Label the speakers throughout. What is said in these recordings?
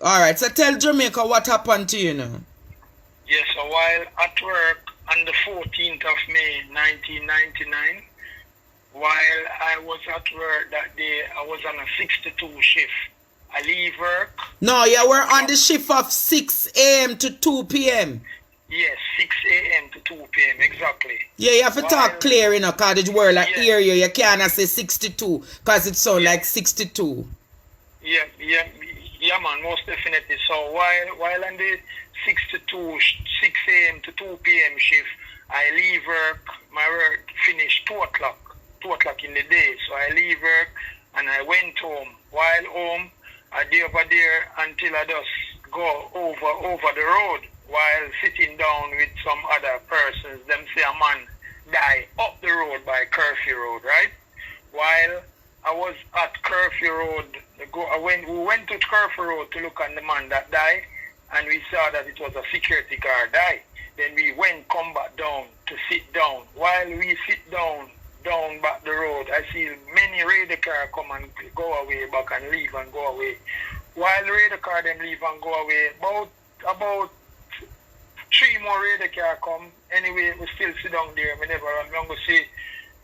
Speaker 1: Alright, so tell Jamaica what happened to you now.
Speaker 2: Yes, so while at work on the 14th of May 1999, while I was at work that day, I was on a 62 shift. I leave work.
Speaker 1: No, you were on the shift of 6 a.m. to 2 p.m.
Speaker 2: Yes, 6 a.m. to 2 p.m. exactly.
Speaker 1: Yeah, you have to talk clear, you know, because the word like hear you. You can't say 62 because it sounds like 62.
Speaker 2: Yeah, man, most definitely. So while on the 6 a.m. to 2 p.m. shift, I leave work. My work finished 2 o'clock in the day. So I leave work and I went home. While home, I did over there until I just go over the road. While sitting down with some other persons, them say a man die up the road by Curfew Road, right? While I was at Curfew Road, we went to Curfew Road to look at the man that died, and we saw that it was a security guard died. Then we come back down to sit down. While we sit down back the road, I see many radar car come and go away back and leave and go away. While radar car them leave and go away, about 3 more radar car come. Anyway, we still sit down there. I'm going to see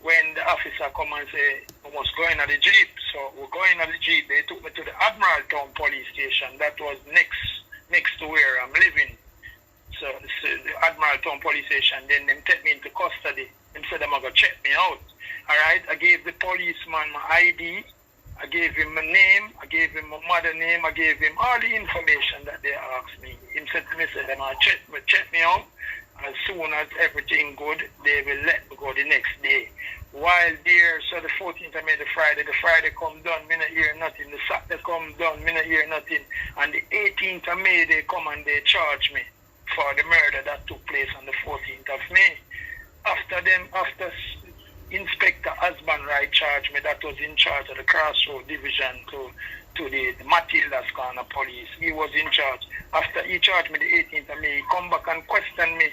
Speaker 2: when the officer come and say, we must go in at the Jeep. So we're going at the Jeep. They took me to the Admiraltown police station. That was next to where I'm living. So the Admiraltown police station. Then they take me into custody. They said they're going to check me out. All right. I gave the policeman my ID. I gave him my name, I gave him my mother name, I gave him all the information that they asked me. He said to me, they're going to check me out. As soon as everything good, they will let me go the next day. While there, so the 14th I made the Friday come done, me not hear nothing. The Saturday come done, me not hear nothing. And the 18th of May, they come and they charge me for the murder that took place on the 14th of May. After Inspector Asbanwright charged me, that was in charge of the Crossroad Division to the Matilda's Corner Police. He was in charge. After he charged me the 18th of May, he come back and question me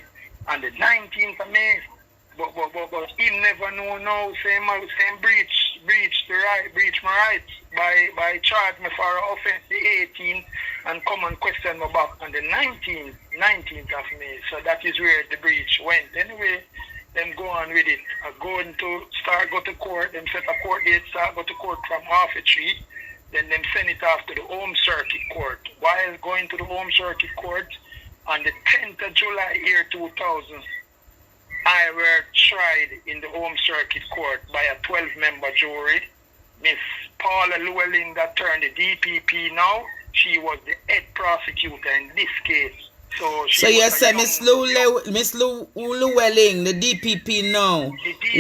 Speaker 2: on the 19th of May. But he never know now, same breach my rights by charge me for offense the 18th and come and question me back on the 19th of May. So that is where the breach went. Anyway, them go on with it. I go to court, them set a court date, go to court from Harvey Street, then them send it off to the Home Circuit Court. While going to the Home Circuit Court, on the 10th of July year 2000, I were tried in the Home Circuit Court by a 12-member jury. Miss Paula Llewellyn, that turned the DPP now, she was the head prosecutor in this case. So
Speaker 1: you said Miss Llewellyn, the DPP now,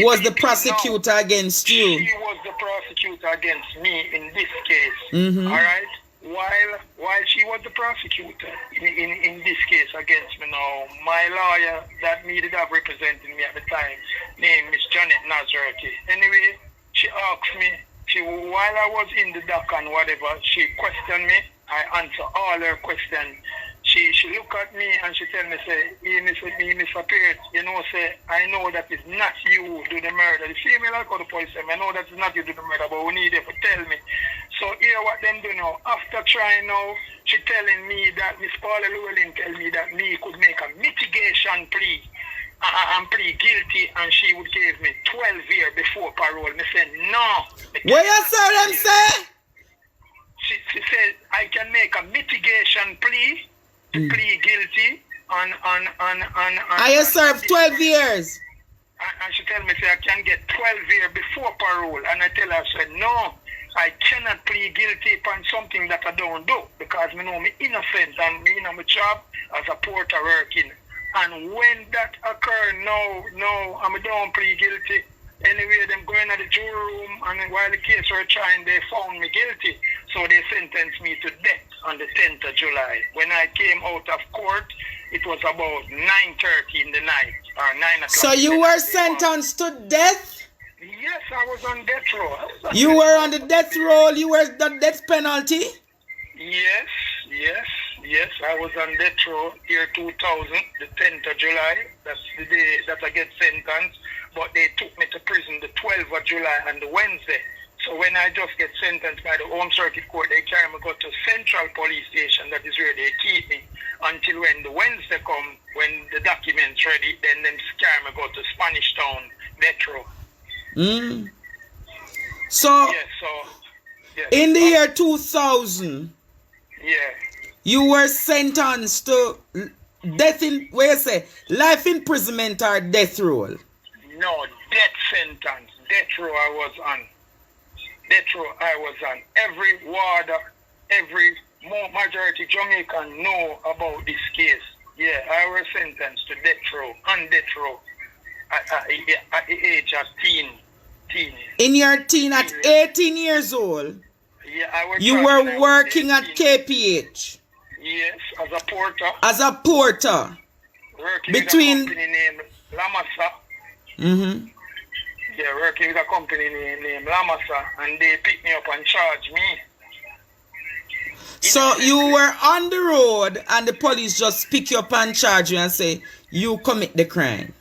Speaker 1: was the prosecutor against you.
Speaker 2: She was the prosecutor against me in this case.
Speaker 1: Mm-hmm.
Speaker 2: All right. While she was the prosecutor in this case against me now, my lawyer that me did have representing me at the time, named Miss Janet Nazareth. Anyway, she asked me. While I was in the dock and whatever, she questioned me. I answered all her questions. She look at me and she tell me, say, Mr. Pierce, you know, say, I know that it's not you who do the murder. The female like how the police say, I know that it's not you who do the murder, but we need you to tell me. So here what them do now, after trying now, she telling me that Miss Paula Llewellyn tell me that me could make a mitigation plea and plead guilty, and she would give me 12 years before parole. Me said, no.
Speaker 1: What you saw them say?
Speaker 2: She said, I can make a mitigation plea to plead guilty
Speaker 1: and you serve 12 years.
Speaker 2: And she tell me, say, I can get 12 years before parole. And I tell her, I said, no, I cannot plead guilty upon something that I don't do, because I know me innocent and me in my job as a porter working. And when that occurred, no, I don't plead guilty. Anyway, them going to the jury room, and while the case were trying, they found me guilty. So they sentenced me to death on the 10th of July. When I came out of court, it was about 9:30 in the night, or 9 o'clock.
Speaker 1: So you were sentenced to death?
Speaker 2: Yes, I was on death row.
Speaker 1: You were on the death row? You were the death penalty?
Speaker 2: Yes, I was on death row year 2000, the 10th of July. That's the day that I get sentenced. But they took me to prison the 12th of July and the Wednesday. So when I just get sentenced by the Home Circuit Court, they carry me go to Central Police Station. That is where they keep me until when the Wednesday come, when the documents ready, then them carry me go to Spanish Town, Death Row.
Speaker 1: So,
Speaker 2: Yes, yes.
Speaker 1: in the year 2000,
Speaker 2: Yeah.
Speaker 1: you were sentenced to death in, where you say, life imprisonment or death row?
Speaker 2: No, death sentence. Death row I was on. Death row I was on. Every warder, every majority Jamaican know about this case. Yeah, I was sentenced to death row, on death row, at the age of teen.
Speaker 1: In your teen, at 18 years old,
Speaker 2: Yeah, I was
Speaker 1: you were working at KPH
Speaker 2: Yes, as a porter.
Speaker 1: as a porter.
Speaker 2: Working
Speaker 1: Between-
Speaker 2: with a company named Lamasa. Yeah, working with a company named Lamasa, and they picked me up and charged me.
Speaker 1: So you were on the road and the police just pick you up and charge you and say you commit the crime.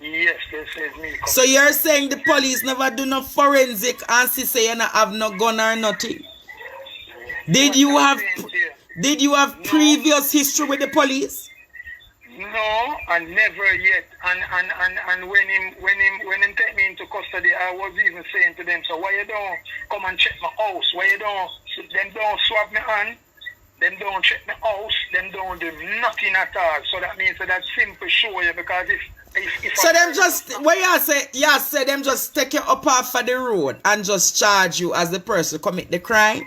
Speaker 2: Yes, they says me.
Speaker 1: So you're saying the police never do no forensic and say you not have no gun or nothing? Did you have previous history with the police?
Speaker 2: No, and never yet. And when him take me into custody, I was even saying to them, so why you don't come and check my house? Why you don't? Them don't swab me hand. Them don't check my house. Them don't do nothing at all. So that means that simple show you, because if
Speaker 1: so them just, what you say them just take you up off of the road and just charge you as the person commit the crime?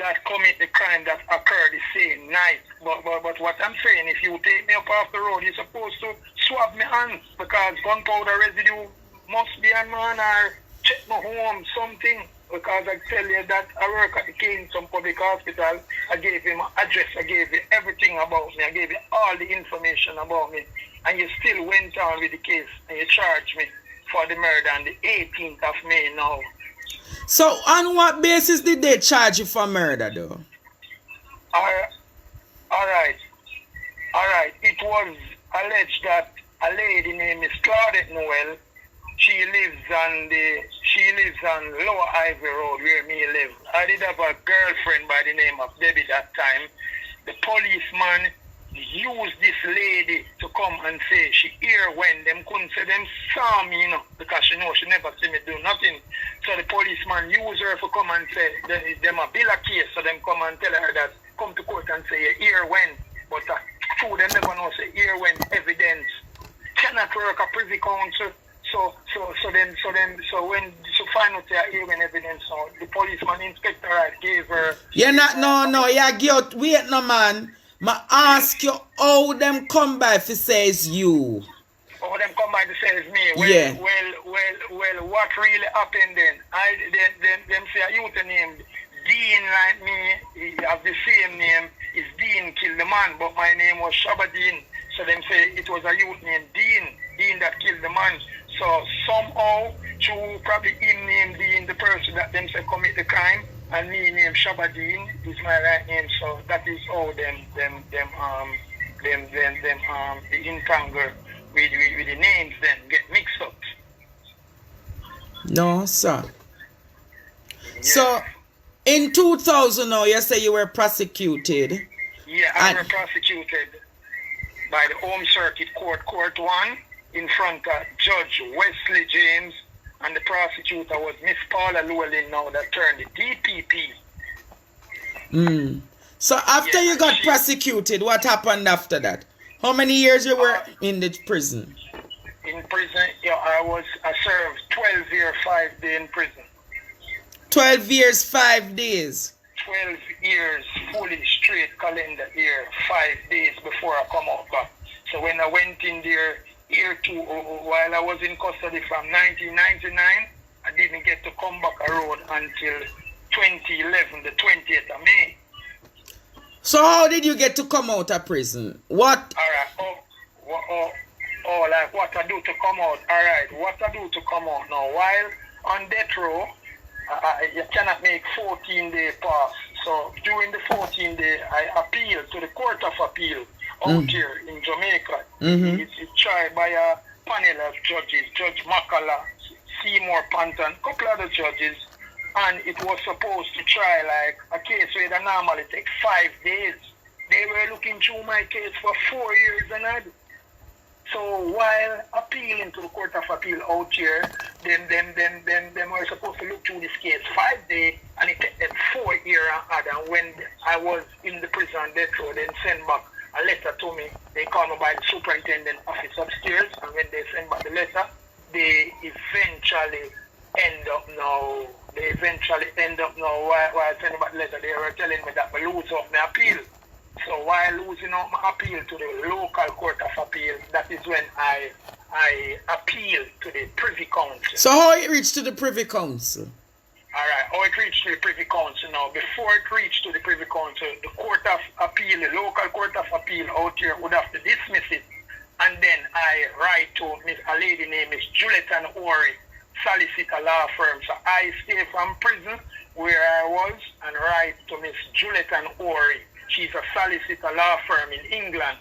Speaker 2: that commit the crime that occurred the same night. But what I'm saying, if you take me up off the road, you're supposed to swab my hands, because gunpowder residue must be on my hand, or check my home, something. Because I tell you that I work at the Kingston Public Hospital. I gave him my address, I gave you everything about me, I gave you all the information about me, and you still went on with the case and you charged me for the murder on the 18th of May now.
Speaker 1: So on what basis did they charge you for murder though?
Speaker 2: Alright. It was alleged that a lady named Miss Claudette Noel, she lives on Lower Ivy Road where me live. I did have a girlfriend by the name of Debbie that time. The policeman used this lady to come and say she hear when them couldn't say them saw me, because she know she never see me do nothing. So the policeman used her to come and say them a bill a case, so them come and tell her that come to court and say you hear when, but true them never know say hear when evidence cannot work a privy council. So when find out you hear when evidence, so the policeman inspector gave her.
Speaker 1: Yeah, wait no man. Ma ask you how them come by if it says you.
Speaker 2: Oh, them come by to say it's me. Well,
Speaker 1: Yeah.
Speaker 2: Well, what really happened then? Them say a youth named Dean like me, he have the same name, is Dean killed the man, but my name was Shabadin. So them say it was a youth named Dean that killed the man. So somehow, through probably him named Dean, the person that them say commit the crime, and me named Shabadin is my right name. So that is how them the entangle with the names then get mixed up.
Speaker 1: No, sir.
Speaker 2: Yeah.
Speaker 1: So in 2000 now, you say you were prosecuted.
Speaker 2: Yeah, I was prosecuted by the Home Circuit Court, Court 1, in front of Judge Wesley James, and the prosecutor was Miss Paula Llewellyn now that turned the DPP.
Speaker 1: So after you got prosecuted, what happened after that? How many years you were in the prison?
Speaker 2: In prison, I served 12 years, 5 days in prison.
Speaker 1: 12 years, 5 days.
Speaker 2: 12 years, fully straight calendar year, 5 days before I come out back. So when I went in there, year 2, while I was in custody from 1999, I didn't get to come back a road until 2011, the 20th of May.
Speaker 1: So how did you get to come out of prison? What?
Speaker 2: Alright, like what I do to come out. Alright, what I do to come out now. While on death row, you cannot make 14-day pass. So during the 14 day, I appeal to the Court of Appeal out here in Jamaica. It's tried by a panel of judges, Judge Makala, Seymour Panton, a couple other judges, and it was supposed to try like a case where it normally take 5 days. They were looking through my case for 4 years and a half. So while appealing to the Court of Appeal out here, them were supposed to look through this case 5 days, and it took them 4 years and a half. And when I was in the prison death row, they sent back a letter to me. They called me by the superintendent office upstairs, and when they sent back the letter, they eventually end up now. While I sent back the letter, they were telling me that I lose off my appeal. So while losing out my appeal to the local court of appeal, that is when I appealed to the Privy Council.
Speaker 1: So how it reached to the Privy Council?
Speaker 2: Alright, how it reached to the Privy Council now. Before it reached to the Privy Council, the Court of Appeal, the local Court of Appeal out here would have to dismiss it. And then I write to a lady named Miss Juliet and Ori, solicitor law firm. So I stay from prison where I was and write to Miss Juliet and Ori. She's a solicitor law firm in England.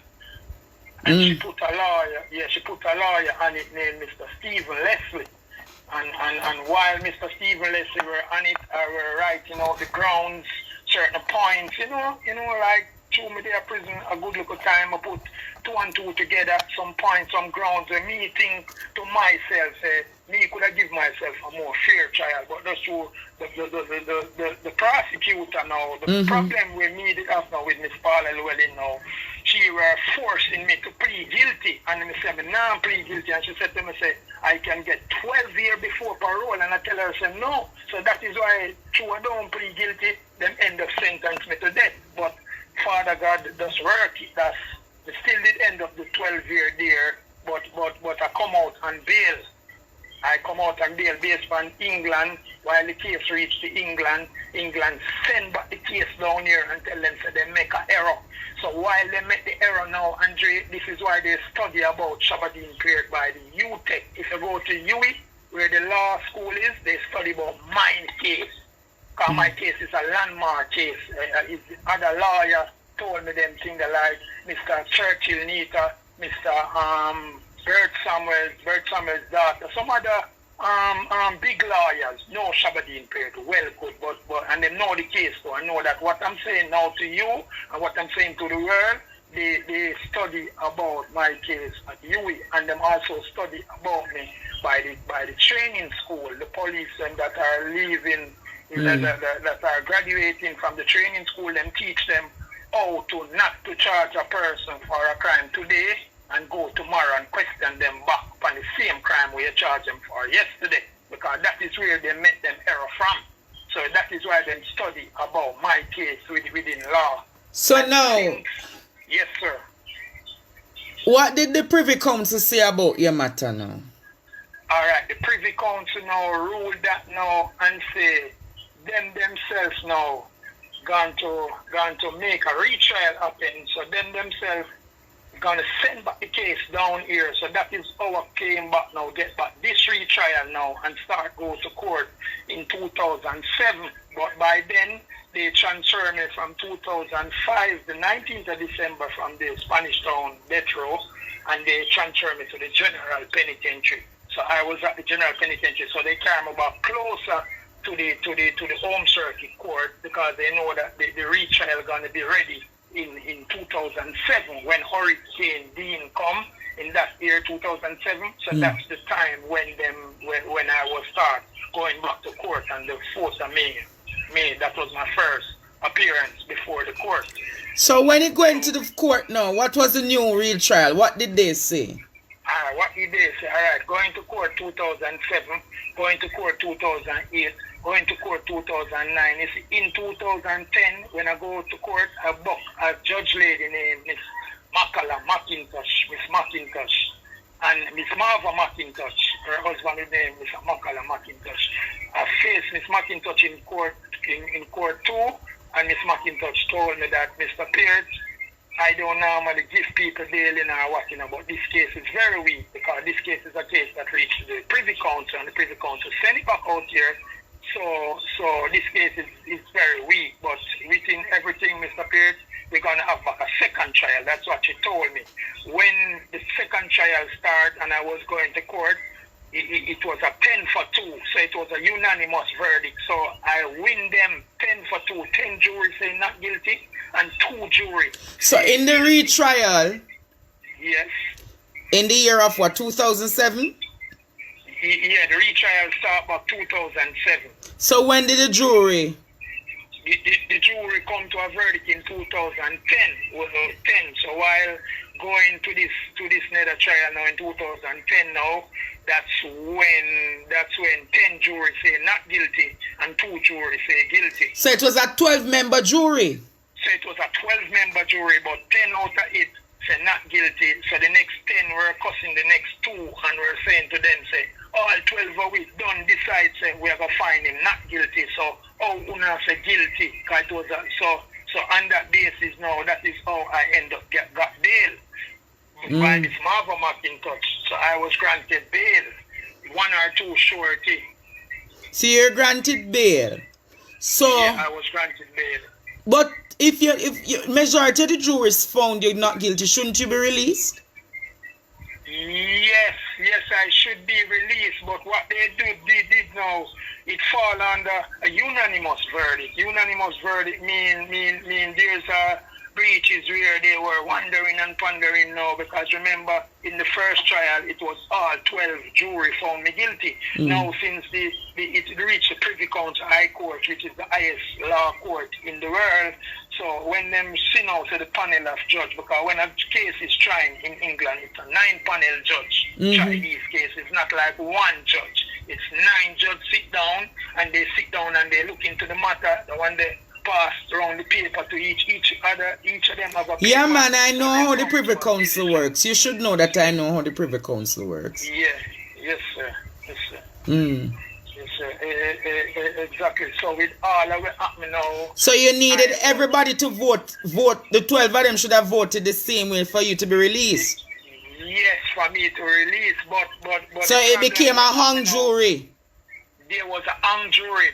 Speaker 2: And she put a lawyer on it named Mr. Stephen Leslie. And while Mr. Stephen Leslie were on it, I were writing out the grounds, certain points, like through me there prison, a good little time, I put 2 and 2 together, some points, some grounds, and me think to myself, me could have give myself a more fair trial, but that's true. The prosecutor now, the problem we me did have now with Miss Paula Llewellyn now, she were forcing me to plead guilty, and I said, I'm plead guilty, and she said to me, I can get 12 years before parole, and I tell her, I said, no. So that is why, through I don't plead guilty, them end up sentence me to death. But Father God does work it. That's still did end up the 12-year there, but I come out on bail. I come out on bail based on England. While the case reached to England send back the case down here and tell them so they make an error. So while they make the error now, Andre, this is why they study about Shabadin period by the UTEC. If you go to UWI, where the law school is, they study about mine case. Because my case is a landmark case. Other lawyer told me them things like Mr. Churchill Nita, Mr. Bert Samuel's daughter, some other big lawyers know Shabadin period well good, but and they know the case, so I know that what I'm saying now to you and what I'm saying to the world, they study about my case at UWI, and them also study about me by the training school, the police and that are leaving, that are graduating from the training school, and teach them how to not to charge a person for a crime today and go tomorrow and question them back on the same crime we charged them for yesterday, because that is where they make them error from. So that is why they study about my case within law.
Speaker 1: So
Speaker 2: and
Speaker 1: now,
Speaker 2: yes, sir.
Speaker 1: What did the Privy Council say about your matter now?
Speaker 2: All right, the Privy Council now ruled that now and say them themselves now going to make a retrial happen. So them themselves going to send back the case down here. So that is our came back now, get back this retrial now and start go to court in 2007. But by then, they transferred me from 2005, the 19th of December, from the Spanish Town death row, and they transferred me to the General Penitentiary. So I was at the General Penitentiary, so they carried me back closer to the Home Circuit Court, because they know that the retrial is going to be ready in 2007 when Hurricane Dean come in that year 2007. So that's the time when I will start going back to court on the 4th of May. That was my first appearance before the court.
Speaker 1: So when it went to the court now, what was the new real trial? What did they say?
Speaker 2: What did they say? All right, going to court 2007, going to court 2008, going to court 2009. You see, in 2010, when I go to court, I book a judge lady named Miss Miss McIntosh, and Miss Marva McIntosh, her husband name is Makala McIntosh. I faced Miss McIntosh in court in court 2, and Miss McIntosh told me that, Mr. Peart, I don't normally give people bail or what, but this case is very weak, because this case is a case that reached the Privy Council, and the Privy Council sent it back out here. So this case is very weak, but within everything, Mr. Peart, we're going to have back a second trial. That's what she told me. When the second trial started and I was going to court, it was a 10-2, so it was a unanimous verdict. So I win them 10-2. 10 jury say not guilty, and 2 jury.
Speaker 1: So in the retrial,
Speaker 2: Yes.
Speaker 1: in the year of what, 2007?
Speaker 2: Yeah, the retrial started about 2007.
Speaker 1: So when did the jury?
Speaker 2: The jury come to a verdict in 2010. So while going to this nether trial now in 2010 now, that's when 10 juries say not guilty and 2 juries say guilty.
Speaker 1: So it was a 12-member jury.
Speaker 2: So it was a 12-member jury, but 10 out of it say not guilty. So the next 10 were cussing the next 2 and were saying to them, say, all 12 of it done decide, say, we are going to find him not guilty. So, Una say guilty. Cause it was so on that basis now, that is how I end up got bail. By this Marva McIntosh. So I was granted bail. 1 or 2 surety.
Speaker 1: So you're granted bail. So,
Speaker 2: Yeah, I was granted bail.
Speaker 1: but if you majority of the jurors found you not guilty, shouldn't you be released?
Speaker 2: Yes, I should be released, but what they did now, it fall under a unanimous verdict. Unanimous verdict mean there's a breaches where they were wondering and pondering now, because remember in the first trial it was all 12 jury found me guilty. Now since it reached the Privy Council High Court, which is the highest law court in the world, so when them see now to the panel of judge, because when a case is tried in England, it's a 9-panel judge try these cases, not like 1 judge. It's 9 judges sit down and they look into the matter, the one they pass around the paper to each of them have a paper.
Speaker 1: Yeah, man, I know how the Privy Council works. You should know that I know how the Privy Council works.
Speaker 2: Yeah, yes, sir.
Speaker 1: Mm.
Speaker 2: Yes, sir. Exactly. So with all of it happening now. So
Speaker 1: you needed everybody to vote. The 12 of them should have voted the same way for you to be released.
Speaker 2: Yes, for me to release, but
Speaker 1: so it became a hung jury.
Speaker 2: There was a hung jury.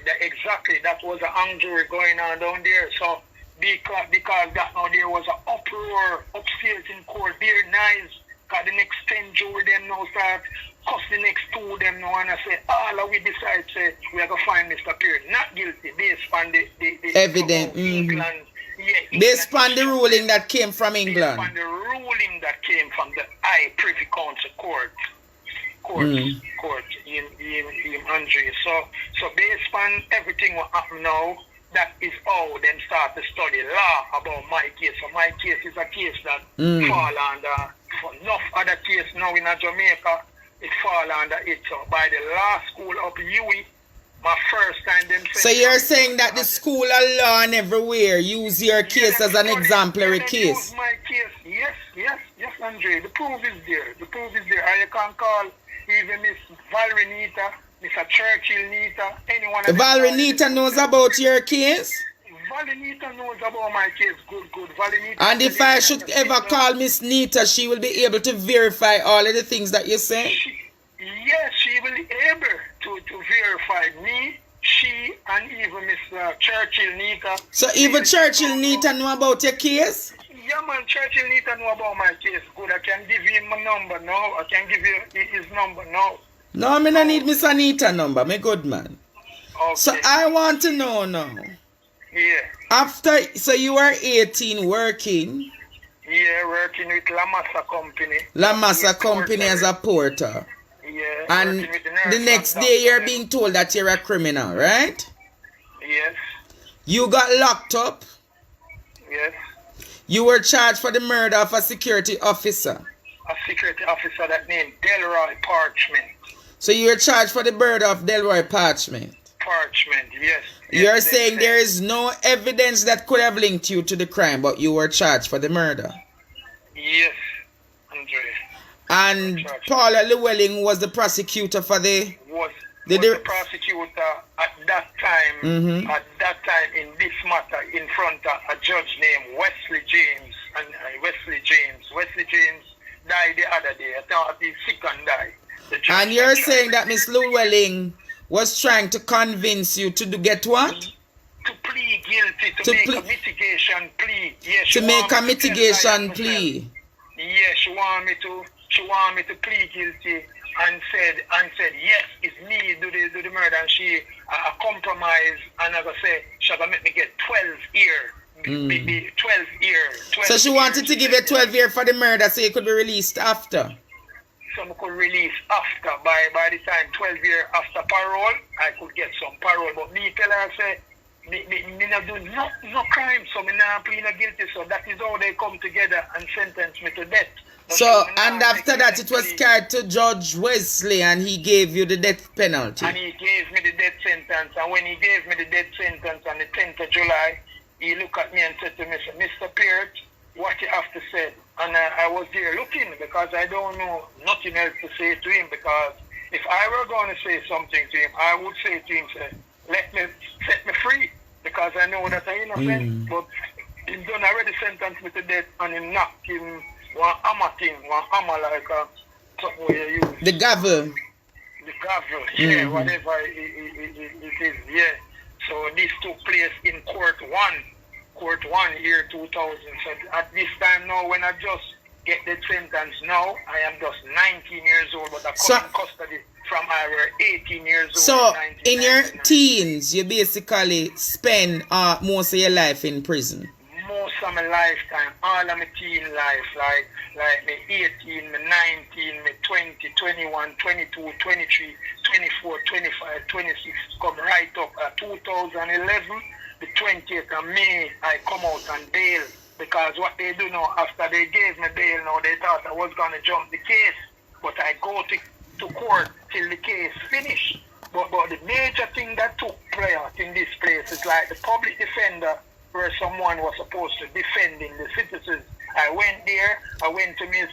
Speaker 2: That was a hung jury going on down there. So because that now there was an uproar upstairs in court. They're nice. Because the next 10 jury them now start cuss the next 2 of them now and I say, all of we decide say we are gonna find Mr. Pearce not guilty based on the
Speaker 1: evidence.
Speaker 2: England. Yeah,
Speaker 1: based on the ruling that came from England.
Speaker 2: Based on the ruling that came from the High Privy Council court in Andre. So based on everything what happened now, that is how them start to study law about my case. So my case is a case that fall under enough other case now in Jamaica, it fall under it. So by the law school of UWI, my first time them
Speaker 1: so you're saying that the school of law and everywhere use your case as an exemplary case?
Speaker 2: Use my case, yes, Andre. The proof is there. And you can call even Miss Valerie Nita, Mr. Churchill Nita, anyone.
Speaker 1: Valerie Nita knows about your case?
Speaker 2: Valerie Nita knows about my case. Good. Valerie Nita.
Speaker 1: And if I should ever call Miss Nita, she will be able to verify all of the things that you say?
Speaker 2: Yes, she will be able to verify me, she, and even Mr. Churchill Nita.
Speaker 1: So even Churchill Nita know about your case?
Speaker 2: Yeah, man, Churchill Nita know about my case. Good, I can give you my number now. I can give you his number now.
Speaker 1: No, I don't need Miss Anita number, my good man.
Speaker 2: Okay.
Speaker 1: So I want to know now.
Speaker 2: Yeah.
Speaker 1: So you were 18 working?
Speaker 2: Yeah, working with La Massa Company.
Speaker 1: La Massa Company as a porter.
Speaker 2: Yeah.
Speaker 1: And the next day you're being told that you're a criminal, right?
Speaker 2: Yes. You
Speaker 1: got locked up?
Speaker 2: Yes.
Speaker 1: You were charged for the murder of a security officer.
Speaker 2: A security officer that named Delroy Parchment.
Speaker 1: So you were charged for the murder of Delroy Parchment?
Speaker 2: Parchment, yes.
Speaker 1: You're saying there is no evidence that could have linked you to the crime, but you were charged for the murder?
Speaker 2: Yes, Andre.
Speaker 1: And Paula Llewellyn was the prosecutor for the
Speaker 2: prosecutor at that time. At that time in this matter, in front of a judge named Wesley James. And Wesley James died the other day. I thought he's sick and died.
Speaker 1: And you're saying that Miss Llewellyn was trying to convince you to get what?
Speaker 2: To plead guilty, to make a mitigation plea. Yes,
Speaker 1: to make a mitigation plea.
Speaker 2: Yes, she want me to plead guilty and said yes, it's me do the murder, and she compromise, and as I say, she gonna make me get 12 year. 12 year. 12
Speaker 1: So she wanted to give you 12 years for the murder so you could be released after.
Speaker 2: So I could release after, by the time 12 years after parole, I could get some parole. But me tell her, say, me not do no crime, so me not plead not guilty. So that is how they come together and sentence me to death. But
Speaker 1: So, and after that it was carried to Judge Wesley and he gave you the death penalty.
Speaker 2: And he gave me the death sentence. And when he gave me the death sentence on the 10th of July, he looked at me and said to me, Mr. Peart, what you have to say? And I was there looking because I don't know nothing else to say to him, because if I were going to say something to him, I would say to him, say, set me free, because I know that I'm innocent. But he done already sentenced me to death, and he knocked him one hammer like something where you use.
Speaker 1: The gavel.
Speaker 2: The gavel, yeah, whatever it is, yeah. So this took place in Court 1, year 2000. So at this time now, when I just get the sentence now, I am just 19 years old, but I come in custody from I were 18 years old.
Speaker 1: So in your teens, you basically spend most of your life in prison.
Speaker 2: Most of my lifetime, all of my teen life, like me 18, me 19, me 20, 21, 22, 23, 24, 25, 26, come right up at 2011, the 20th of May, I come out on bail, because what they do now, after they gave me bail now, they thought I was going to jump the case, but I go to court till the case finished. But the major thing that took place in this place is like the public defender, where someone was supposed to defending the citizens. I went there, I went to Miss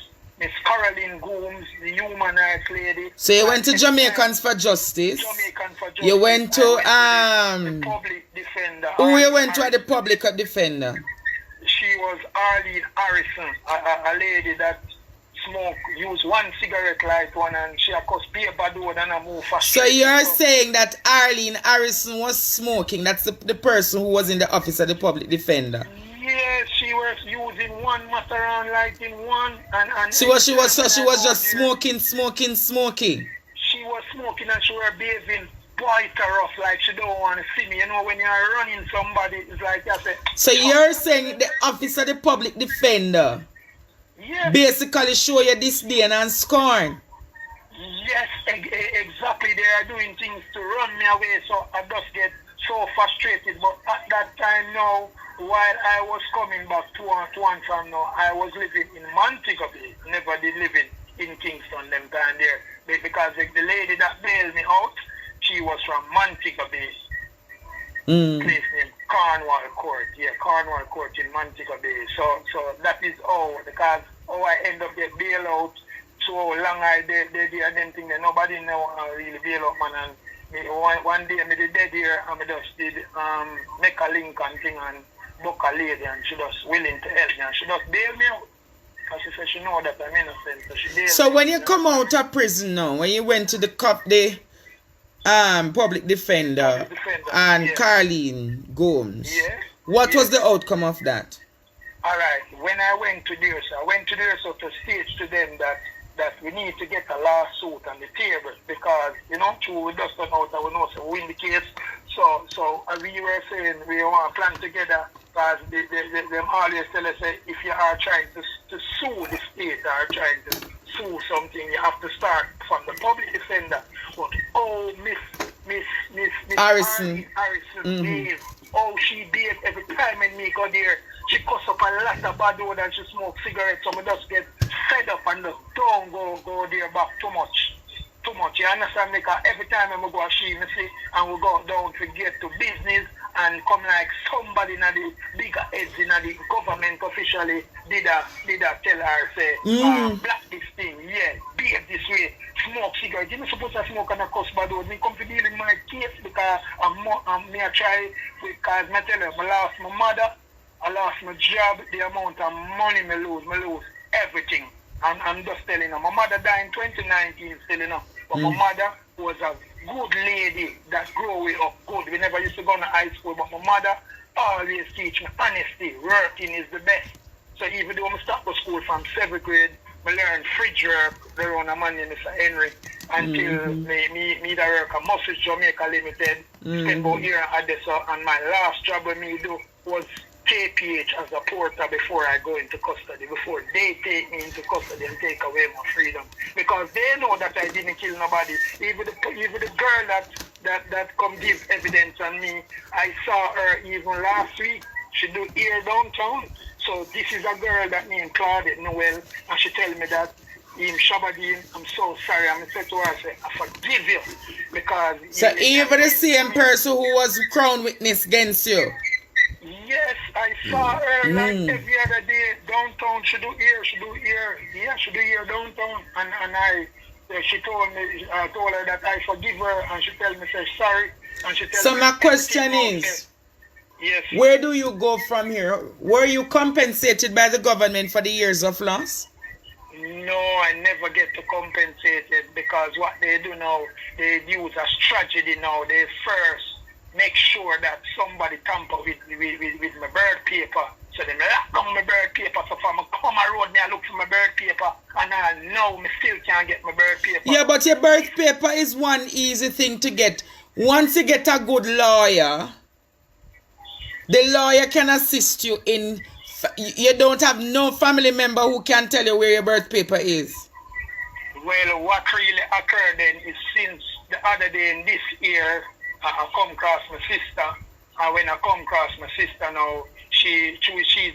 Speaker 2: Caroline Gooms, the human rights lady.
Speaker 1: So you went to Jamaicans for Justice?
Speaker 2: Jamaicans for Justice.
Speaker 1: You went to
Speaker 2: the public defender.
Speaker 1: Who you went to at the public defender?
Speaker 2: She was Arlene Harrison, a lady that use one cigarette light one, and she cost paper door and a move fast.
Speaker 1: So you're saying that Arlene Harrison was smoking? That's the person who was in the office of the public defender?
Speaker 2: Yes, she was using one Mataran light in one, and
Speaker 1: she was just smoking.
Speaker 2: She was smoking, and she was behaving quite rough, like she don't want to see me. You know, when you're running somebody, it's like I say.
Speaker 1: So you're saying the office of the public defender? Yes. Basically show you disdain and scorn.
Speaker 2: Yes, exactly. They are doing things to run me away, so I just get so frustrated. But at that time now, while I was coming back to one from now, I was living in Montego Bay. Never did living in Kingston them time there. Because the lady that bailed me out, she was from Montego Bay. Place named Cornwall Court. Yeah, Cornwall Court in Montego Bay. So that is all, because I end up get bail out so long I did and then think that nobody know really bail out, man. And one day I did dead here and I just did make a link and thing and book a lady, and she just willing to help me, and she just bail me out. Because she said she know that I'm innocent. So she bailed
Speaker 1: so
Speaker 2: me
Speaker 1: when you come out of prison now, when you went to the public defender and Caroline Gomes, what was the outcome of that?
Speaker 2: Alright, when I went to there, to stage to them that we need to get a lawsuit on the table, because, you know, we just don't know that we know so we win the case. So we were saying we want to plan together, because them always tell us if you are trying to sue the state or trying to sue something, you have to start from the public defender. But Miss
Speaker 1: Harrison
Speaker 2: behaved. She behaved every time when me go there. She cuss up a lot of bad word and she smoke cigarettes, so I just get fed up and just don't go there back too much. You understand? Because every time I go she me see and we go down to get to business and come like somebody in the bigger heads in the government officially did a tell her say black this thing, behave this way, smoke cigarettes. You're not supposed to smoke and a cuss bad words. Me come to deal in my case because I'm try, because I tell you, I lost my mother, I lost my job, the amount of money I lose everything. And I'm just telling you, my mother died in 2019 still, you know. But my mother was a good lady that grew me up good. We never used to go to high school, but my mother always teach me honesty. Working is the best. So even though I stopped the school from 7th grade, I learned fridge work around a man named Mr. Henry. until me that work at Moses Jamaica Limited, spent about a year and Odessa, and my last job with me do was KPH as a porter before I go into custody, before they take me into custody and take away my freedom. Because they know that I didn't kill nobody. Even the girl that come give evidence on me, I saw her even last week. She do here downtown. So this is a girl that named Claudette Noel, and she tell me that Shabadin, I'm so sorry. I'm said to her, I say, I forgive you because.
Speaker 1: So even the same person who was crown witness against you.
Speaker 2: Yes, I saw her like every other day downtown. She do here. Yeah, she do here downtown. And she told me, I told her that I forgive her, and she tell me, say sorry. And she tell
Speaker 1: so
Speaker 2: me
Speaker 1: my question is,
Speaker 2: yes.
Speaker 1: Where do you go from here? Were you compensated by the government for the years of loss?
Speaker 2: No, I never get to compensate it because what they do now, they use as tragedy now. They first make sure that somebody tamper with my birth paper. So they lock down my birth paper. So if I come a road, I look for my birth paper, and I know I still can't get my birth paper.
Speaker 1: Yeah, but your birth paper is one easy thing to get. Once you get a good lawyer, the lawyer can assist you in. You don't have no family member who can tell you where your birth paper is.
Speaker 2: Well, what really occurred then is since the other day in this year, I come across my sister. And when I come across my sister now, she's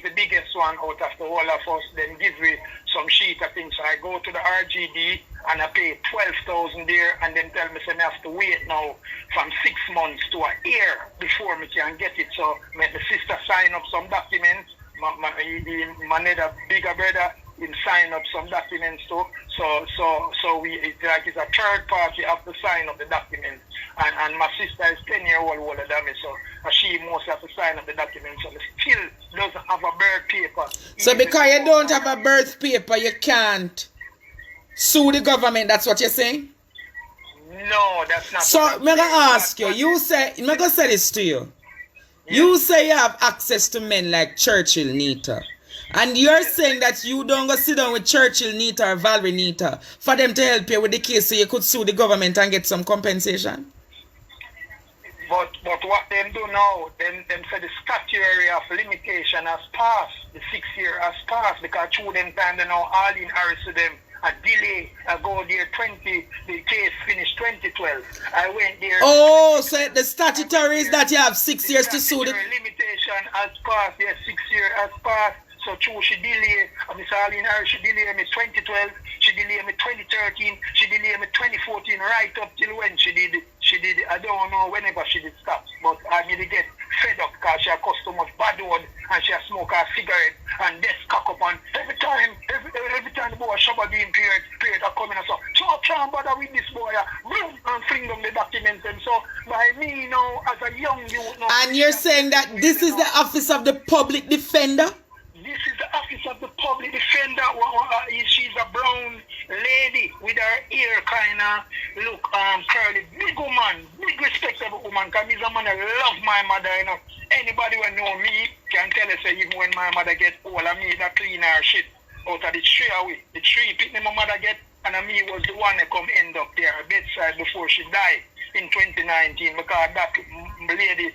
Speaker 2: the biggest one out of the whole of us. Then give me some sheet of things. So I go to the RGD and I pay 12,000 there, and then tell me I have to wait now from 6 months to a year before me can get it. So my sister sign up some documents. My bigger brother in sign up some documents too. So it's like it's a third party have to sign up the documents. And my sister is 10-year-old older than me, so she must have to sign up the documents. So still doesn't have a birth paper.
Speaker 1: So because you don't have a birth paper, you can't sue the government. That's what you're saying?
Speaker 2: No, that's not.
Speaker 1: So I'm gonna ask you. I'm gonna say this to you. You say you have access to men like Churchill Nita. And you're saying that you don't go sit down with Churchill Nita or Valerie Nita for them to help you with the case so you could sue the government and get some compensation?
Speaker 2: But what them do now, them say the statutory of limitation has passed. The 6 year has passed because through them time they now all in Harris to them. A delay, I go there the case finished 2012. I went there.
Speaker 1: Oh, so the statutory is that you have 6 years to sue the...
Speaker 2: limitation has passed, yes, 6 years has passed. So true, she delayed, Miss Arlene Harris, she delayed me 2012, she delayed me 2013, she delayed me 2014, right up till when she did, I don't know whenever she did stop, but I need to get fed up because she has cost too much bad word and she has smoked a cigarette and this cock up and every time the boy Shabadin period are coming and so I can't bother with this boy and fling them the documents and so by me now as a young youth now. And
Speaker 1: you're saying that this is the office of the public defender?
Speaker 2: This is the office of the public defender. She's a brown lady with her hair kind of look curly. Big woman, big respectable woman. Because this a man that love my mother, you know. Anybody who know me can tell us even when my mother get old, I me that clean her shit out of the tree away. The tree picnic my mother get, and me was the one that come end up there at bedside before she died in 2019 because that lady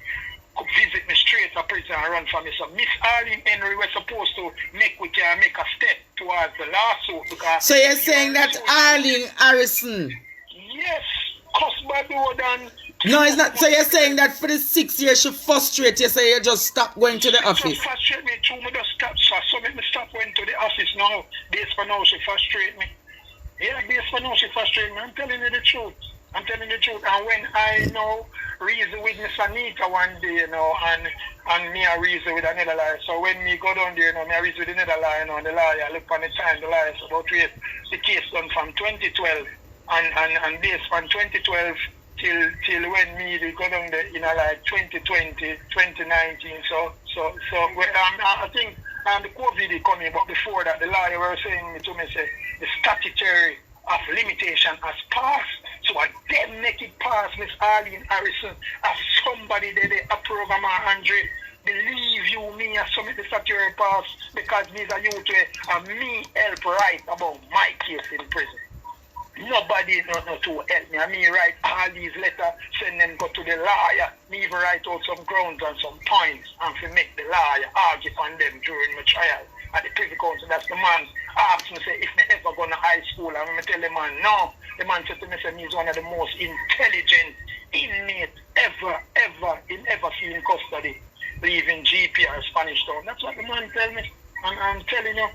Speaker 2: could visit me straight to prison and run from me. So Miss Arlene Henry was supposed to make a step towards the lawsuit because...
Speaker 1: So you're saying that Arlene Harrison...
Speaker 2: Yes, cost by more than...
Speaker 1: No, it's not. So you're saying that for the 6 years she frustrate you, so you just stop going to the office?
Speaker 2: She frustrate me too, me just stop. So make me stop going to the office now. Based for now, she frustrate me. Yeah, based for now, she frustrate me. I'm telling you the truth. And when I know reason with Miss Anita one day, you know, and me a reason with another lawyer. So when me go down there, you know, me a reason with another lawyer, you know, and the lawyer look on the time, the lawyer is about to the case done from 2012 and based from 2012 till when me they go down there, you know, like 2020, 2019. So I think the COVID is coming, but before that the lawyer was saying to me, say the statutory of limitation has passed. So I then make it pass, Miss Arlene Harrison, as somebody that they approve of my Andre. Believe you me as some of the statutory pass because these are you to me help write about my case in prison. Nobody no to help me. I mean, write all these letters, send them go to the lawyer. Me even write out some grounds and some points and to make the lawyer argue on them during my trial at the Privy Council. That's the man asked me, say, if me ever go to high school, and I tell the man, no. The man said to me, say, he's one of the most intelligent inmate ever seen in custody, leaving GP or Spanish Town. That's what the man tell me. And I'm telling you.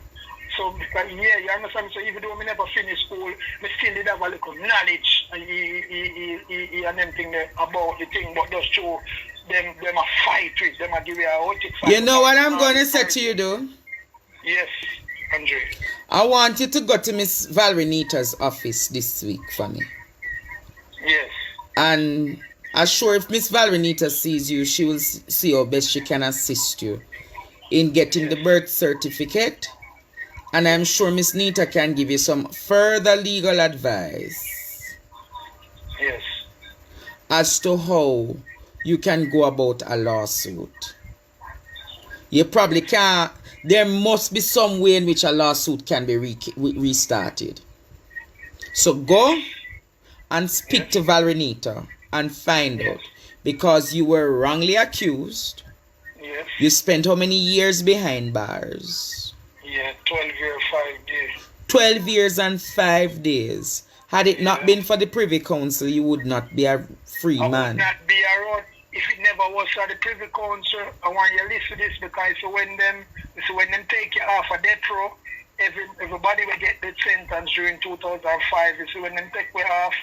Speaker 2: So, yeah, you understand? So, even though I never finished school, I still did have a little knowledge and them thing about the thing, but just show them a fight with them, I give you a hot fight.
Speaker 1: You know what I'm going to say to you, though?
Speaker 2: Yes, Andre.
Speaker 1: I want you to go to Miss Valerie Nita's office this week for me.
Speaker 2: Yes.
Speaker 1: And I'm sure if Miss Valerie Nita sees you, she will see how best she can assist you in getting the birth certificate. And I'm sure Miss Nita can give you some further legal advice.
Speaker 2: Yes.
Speaker 1: As to how you can go about a lawsuit. You probably can't. There must be some way in which a lawsuit can be restarted. So go and speak to Valerie Nita and find out. Because you were wrongly accused.
Speaker 2: Yes.
Speaker 1: You spent how many years behind bars?
Speaker 2: Yeah, 12 years, 5 days.
Speaker 1: 12 years and 5 days. Had it not been for the Privy Council, you would not be a free man.
Speaker 2: I would not be around if it never was for the Privy Council. I want you to listen to this because when them take you off a death row, everybody will get the sentence during 2005. So when them take you off,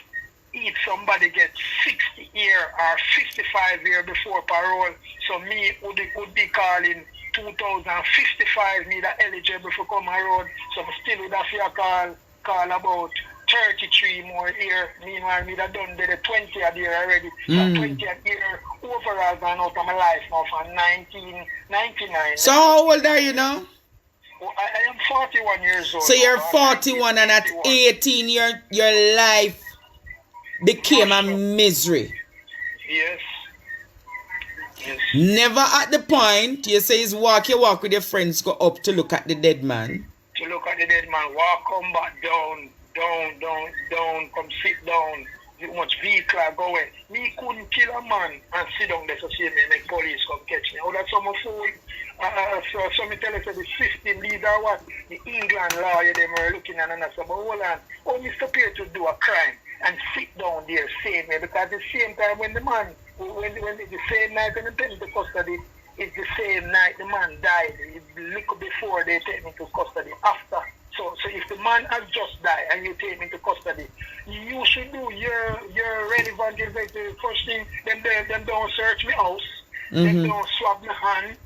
Speaker 2: each somebody gets 60 years or 55 years before parole. So me would be calling 2055 me that eligible for come around. So I still would have to call about 33 more years. Meanwhile, me that done the 20th year already. So 20th year overall gone out of my life now from 1999.
Speaker 1: So how old are you now?
Speaker 2: Well, I am 41 years old.
Speaker 1: So you're 41 and at 18 your life became a misery.
Speaker 2: Yes. Yes.
Speaker 1: Never at the point you say you walk with your friends, go up to look at the dead man.
Speaker 2: To look at the dead man, walk, come back down, come sit down. You much vehicle go away. Me couldn't kill a man and sit down there to see me make police come catch me. Oh, that's some fool. So me tell you, the system, these are what the England lawyer them were looking at and I said, but hold on, oh, Mr. Pierre to do a crime and sit down there, save me, because at the same time when the man, when the same night when they take me to custody, it's the same night the man died. It's a little before they take me to custody. After. So if the man has just died and you take me to custody, you should do your relevant investigation. First thing, them don't search me house. Them don't swab my hand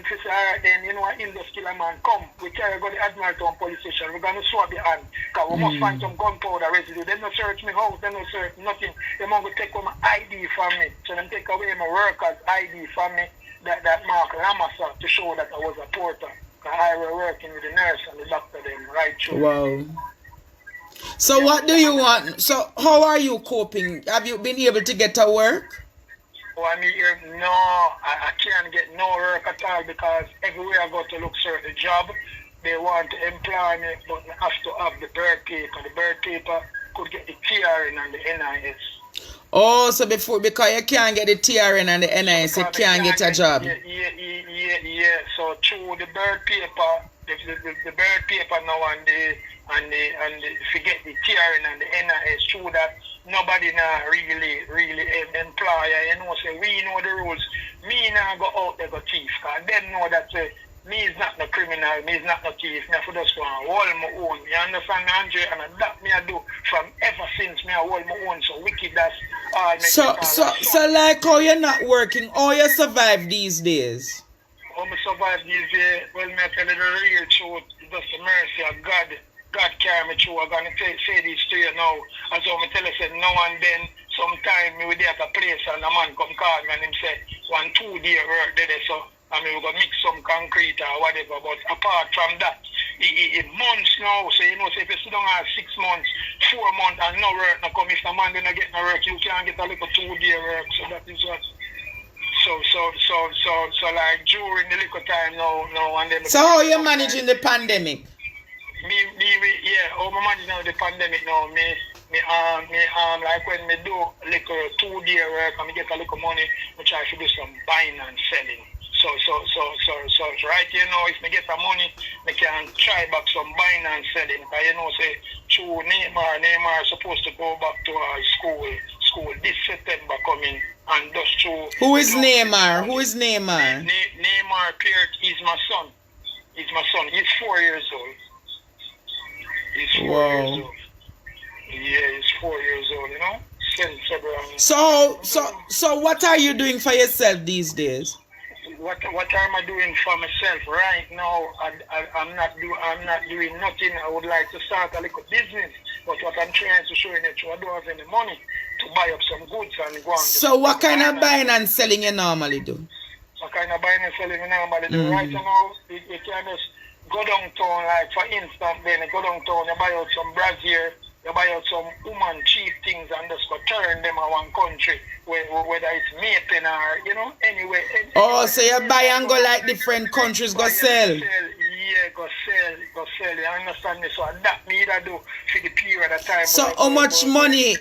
Speaker 2: to say, alright then, you know what, in the killer man, come, we carry go to the Admiralton police station, we're going to swab your hand, because we must find some gunpowder residue. They don't search me house, they don't search nothing. They want to take away my ID from me, so they take away my worker's ID from me, that Mark Lamasa, to show that I was a porter. I was working with the nurse and the doctor them right through.
Speaker 1: Wow. So what do you want? So how are you coping? Have you been able to get to work?
Speaker 2: Oh, I mean, no, I can't get no work at all because everywhere I go to look for a job, they want to employ me, but I have to have the birth paper. The birth paper could get the TRN and the NIS.
Speaker 1: Oh, so because you can't get the TRN and the NIS, you can't get a job.
Speaker 2: Yeah. So through the birth paper, the birth paper now and if you get the TRN and the NIS, through that nobody now really employer. You know, say we know the rules. Me now go out there go thief, cause them know that me is not no criminal, me is not no thief. Me for just want to hold my own. You understand me, Andre? And that me I do from ever since me I hold my own. So wicked that's all.
Speaker 1: So like how you're not working, how you survive these days?
Speaker 2: How me survive these days? Well, me I tell you the real truth. It's just the mercy of God. God carry me through. I'm gonna say this to you now. As I tell you, say now and then, sometime me will be at a place and a man come call me and him say 1-2 day work there. So I mean we gonna mix some concrete or whatever. But apart from that, it months now. So you know, say if you sit down at 6 months, 4 months and no work, no come if the man didn't get no work, you can't get a little 2 day work. So that is what. So like during the little time now and then.
Speaker 1: So how you managing the pandemic?
Speaker 2: Yeah, how my manage now the pandemic now, me like when me do like 2-day work and me get a little money, I try to do some buying and selling. So right, you know, if me get the money, me can try back some buying and selling. Because you know, say through Neymar supposed to go back to school this September coming, and just through.
Speaker 1: Who is Neymar? Who is Neymar?
Speaker 2: Neymar Pierre is my son. He's my son. He's 4 years old. He's 4 years old. Yeah, he's 4 years old, you know? Since February.
Speaker 1: So what are you doing for yourself these days?
Speaker 2: What am I doing for myself right now? I'm not doing nothing. I would like to start a little business, but what I'm trying to show you is I don't have any money to buy up some goods and go on.
Speaker 1: So what kind of buying and selling you normally do?
Speaker 2: What kind of buying and selling you normally do? Right now, you can just go downtown, like for instance, then you go downtown, you buy out some brazier, you buy out some woman cheap things and just go turn them in one country, whether it's mapping or, you know, anyway.
Speaker 1: Oh, so you buy and go like different countries, go sell.
Speaker 2: Yeah, go sell. You understand me? So that me that do for the period of time.
Speaker 1: So how much money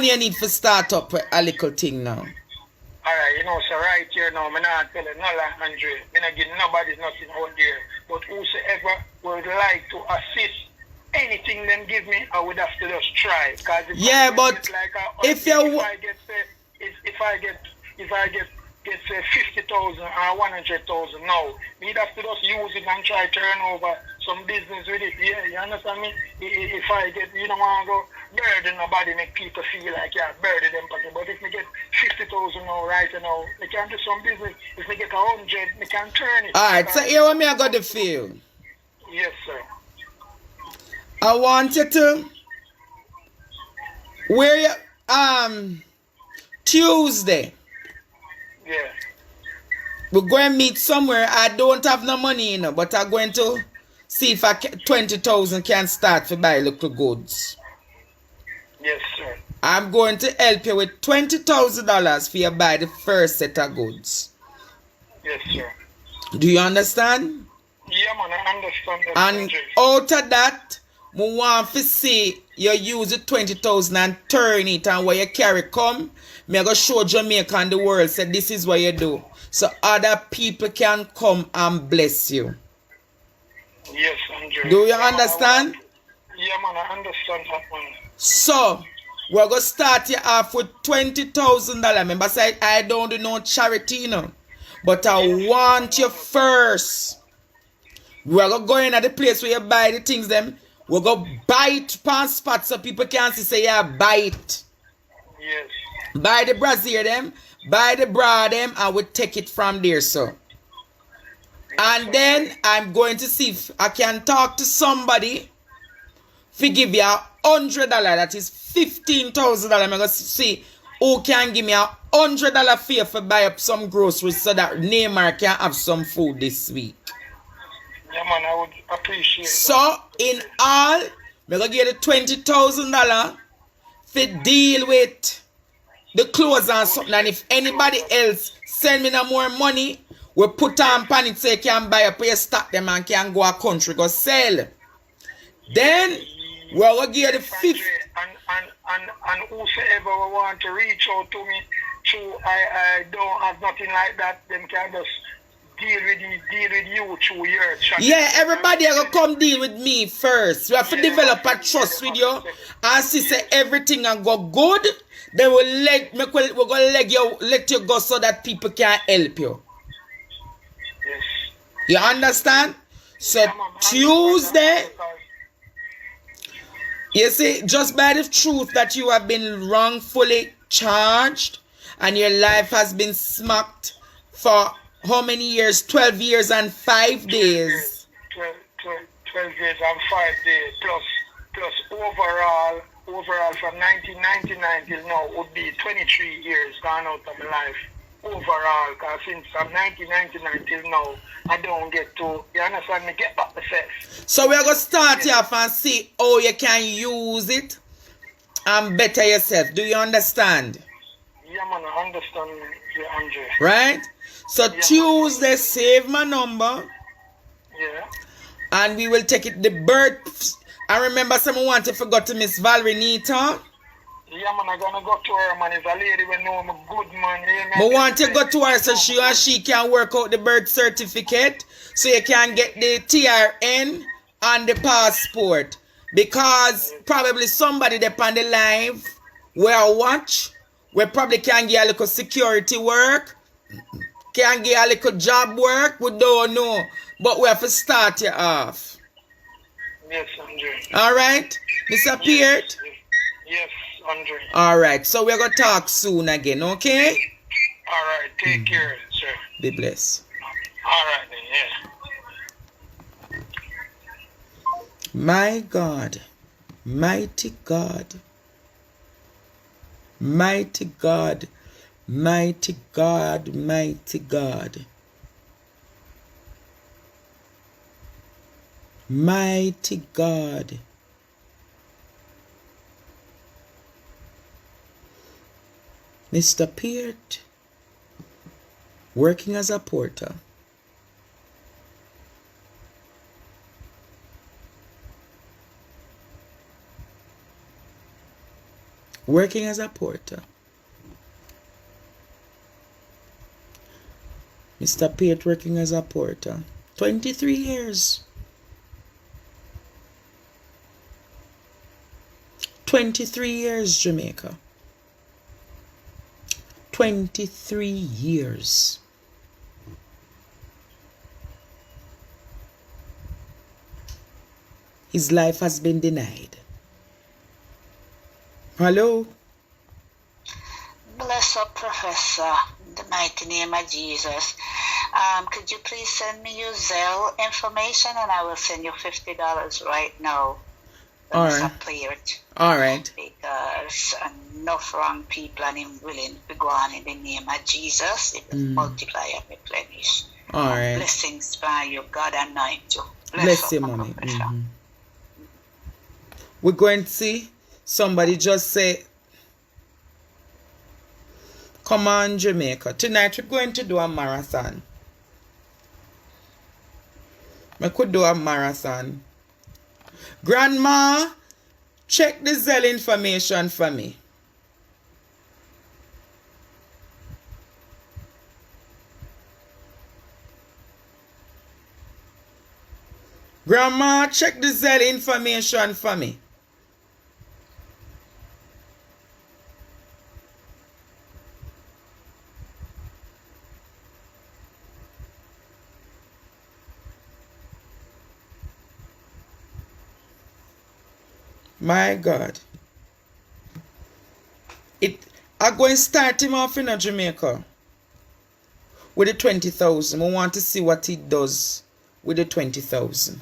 Speaker 1: you need to start up a little thing now?
Speaker 2: Alright, you know, so right here now, I'm not telling no like Andre. I'm not giving nobody nothing out there. But whosoever would like to assist anything them give me, I would have to just try. Cause if I get say 50,000 or 100,000 now, we'd have to just use it and try to turn over some business with it. Yeah, you understand me? If I get, you don't want to go burden nobody, make people feel like, yeah, burden them. But if we get 50,000 now, right now, we can do some business. If we get 100, we can turn it.
Speaker 1: Alright, so here what me I got to feel.
Speaker 2: Yes, sir.
Speaker 1: I want you to where you Tuesday.
Speaker 2: Yeah.
Speaker 1: We're going to meet somewhere. I don't have no money, you know, but I'm going to see if 20,000 can start to buy little goods.
Speaker 2: Yes, sir.
Speaker 1: I'm going to help you with $20,000 for you to buy the first set of goods.
Speaker 2: Yes, sir.
Speaker 1: Do you understand?
Speaker 2: Yeah, man, I understand that.
Speaker 1: And out of that, we want to see you use the 20,000 and turn it, and where you carry come, me go show Jamaica and the world, say this is what you do. So other people can come and bless you.
Speaker 2: Yes, Andre.
Speaker 1: Do you understand?
Speaker 2: Yeah, man, I understand that one.
Speaker 1: So, we're going to start you off with $20,000. Remember, I don't do no charity, you know. But I want you first. We're going to go in at the place where you buy the things, them. We're going to buy it pan spot so people can see, say, yeah, buy it.
Speaker 2: Yes.
Speaker 1: Buy the brazier, them. Buy the bra, them. And we take it from there, so. And then I'm going to see if I can talk to somebody to give you $100. That is $15,000. I'm going to see who can give me $100 fee for buy up some groceries so that Neymar can have some food this week.
Speaker 2: Yeah, man, I would appreciate
Speaker 1: so,
Speaker 2: that.
Speaker 1: in all, I'm going to give you $20,000 to deal with the clothes and something. And if anybody else send me no more money, we put on pan it so you can buy up your stock them and can go a country go sell. Then we're going to give you the fifth.
Speaker 2: And whosoever want to reach out to me, I don't have nothing like that, them can just deal with you through your channel.
Speaker 1: Yeah, everybody will come deal with me first. We have to develop a trust with you and see say everything will go good. Then we're gonna let you go so that people can help you.
Speaker 2: Yes.
Speaker 1: You understand? So Tuesday, you see, just by the truth that you have been wrongfully charged and your life has been smacked for how many years? 12 years and 5 days.
Speaker 2: 12 years and 5 days plus overall from 1999 till now would be 23 years gone out of my life. Overall, because since from 1999 till now, I don't get to, you understand me, get back myself. So
Speaker 1: we're going to start here and see how you can use it and better yourself. Do you understand?
Speaker 2: Yeah, man, I understand you, Andre.
Speaker 1: Right? So yeah, Tuesday, save my number.
Speaker 2: Yeah.
Speaker 1: And we will take it the birth I remember someone wanted to go to Miss Valerie Nita.
Speaker 2: Yeah, man, I'm gonna go to her, man. It's a lady we know I'm a good man. Yeah,
Speaker 1: But want to go to her so she can work out the birth certificate so you can get the TRN and the passport. Because probably somebody there on the live where I watch, we probably can get a little security work, can get a little job work, we don't know. But we have to start you off.
Speaker 2: Yes, Andre.
Speaker 1: Alright? Mr. Peart?
Speaker 2: Yes, Andre.
Speaker 1: Alright, so we're going to talk soon again, okay?
Speaker 2: Alright, take care, sir.
Speaker 1: Be blessed.
Speaker 2: Alright then, yeah.
Speaker 1: My God, mighty God, mighty God, mighty God, mighty God, mighty God. Mr. Peart, working as a porter. Working as a porter. Mr. Peart working as a porter. 23 years. 23 years, Jamaica. 23 years. His life has been denied. Hello?
Speaker 3: Bless up, Professor, in the mighty name of Jesus. Could you please send me your Zelle information and I will send you $50 right now.
Speaker 1: All right. All right.
Speaker 3: Because enough wrong people and him willing to go on in the name of Jesus. It will multiply and replenish.
Speaker 1: All right.
Speaker 3: Blessings by you. God anoint you.
Speaker 1: Bless you, mommy. We're going to see somebody just say, come on, Jamaica. Tonight we're going to do a marathon. I could do a marathon. Grandma, check the Zelle information for me. Grandma, check the Zelle information for me. My God. I'm going to start him off in Jamaica with the 20,000. We want to see what he does with the 20,000.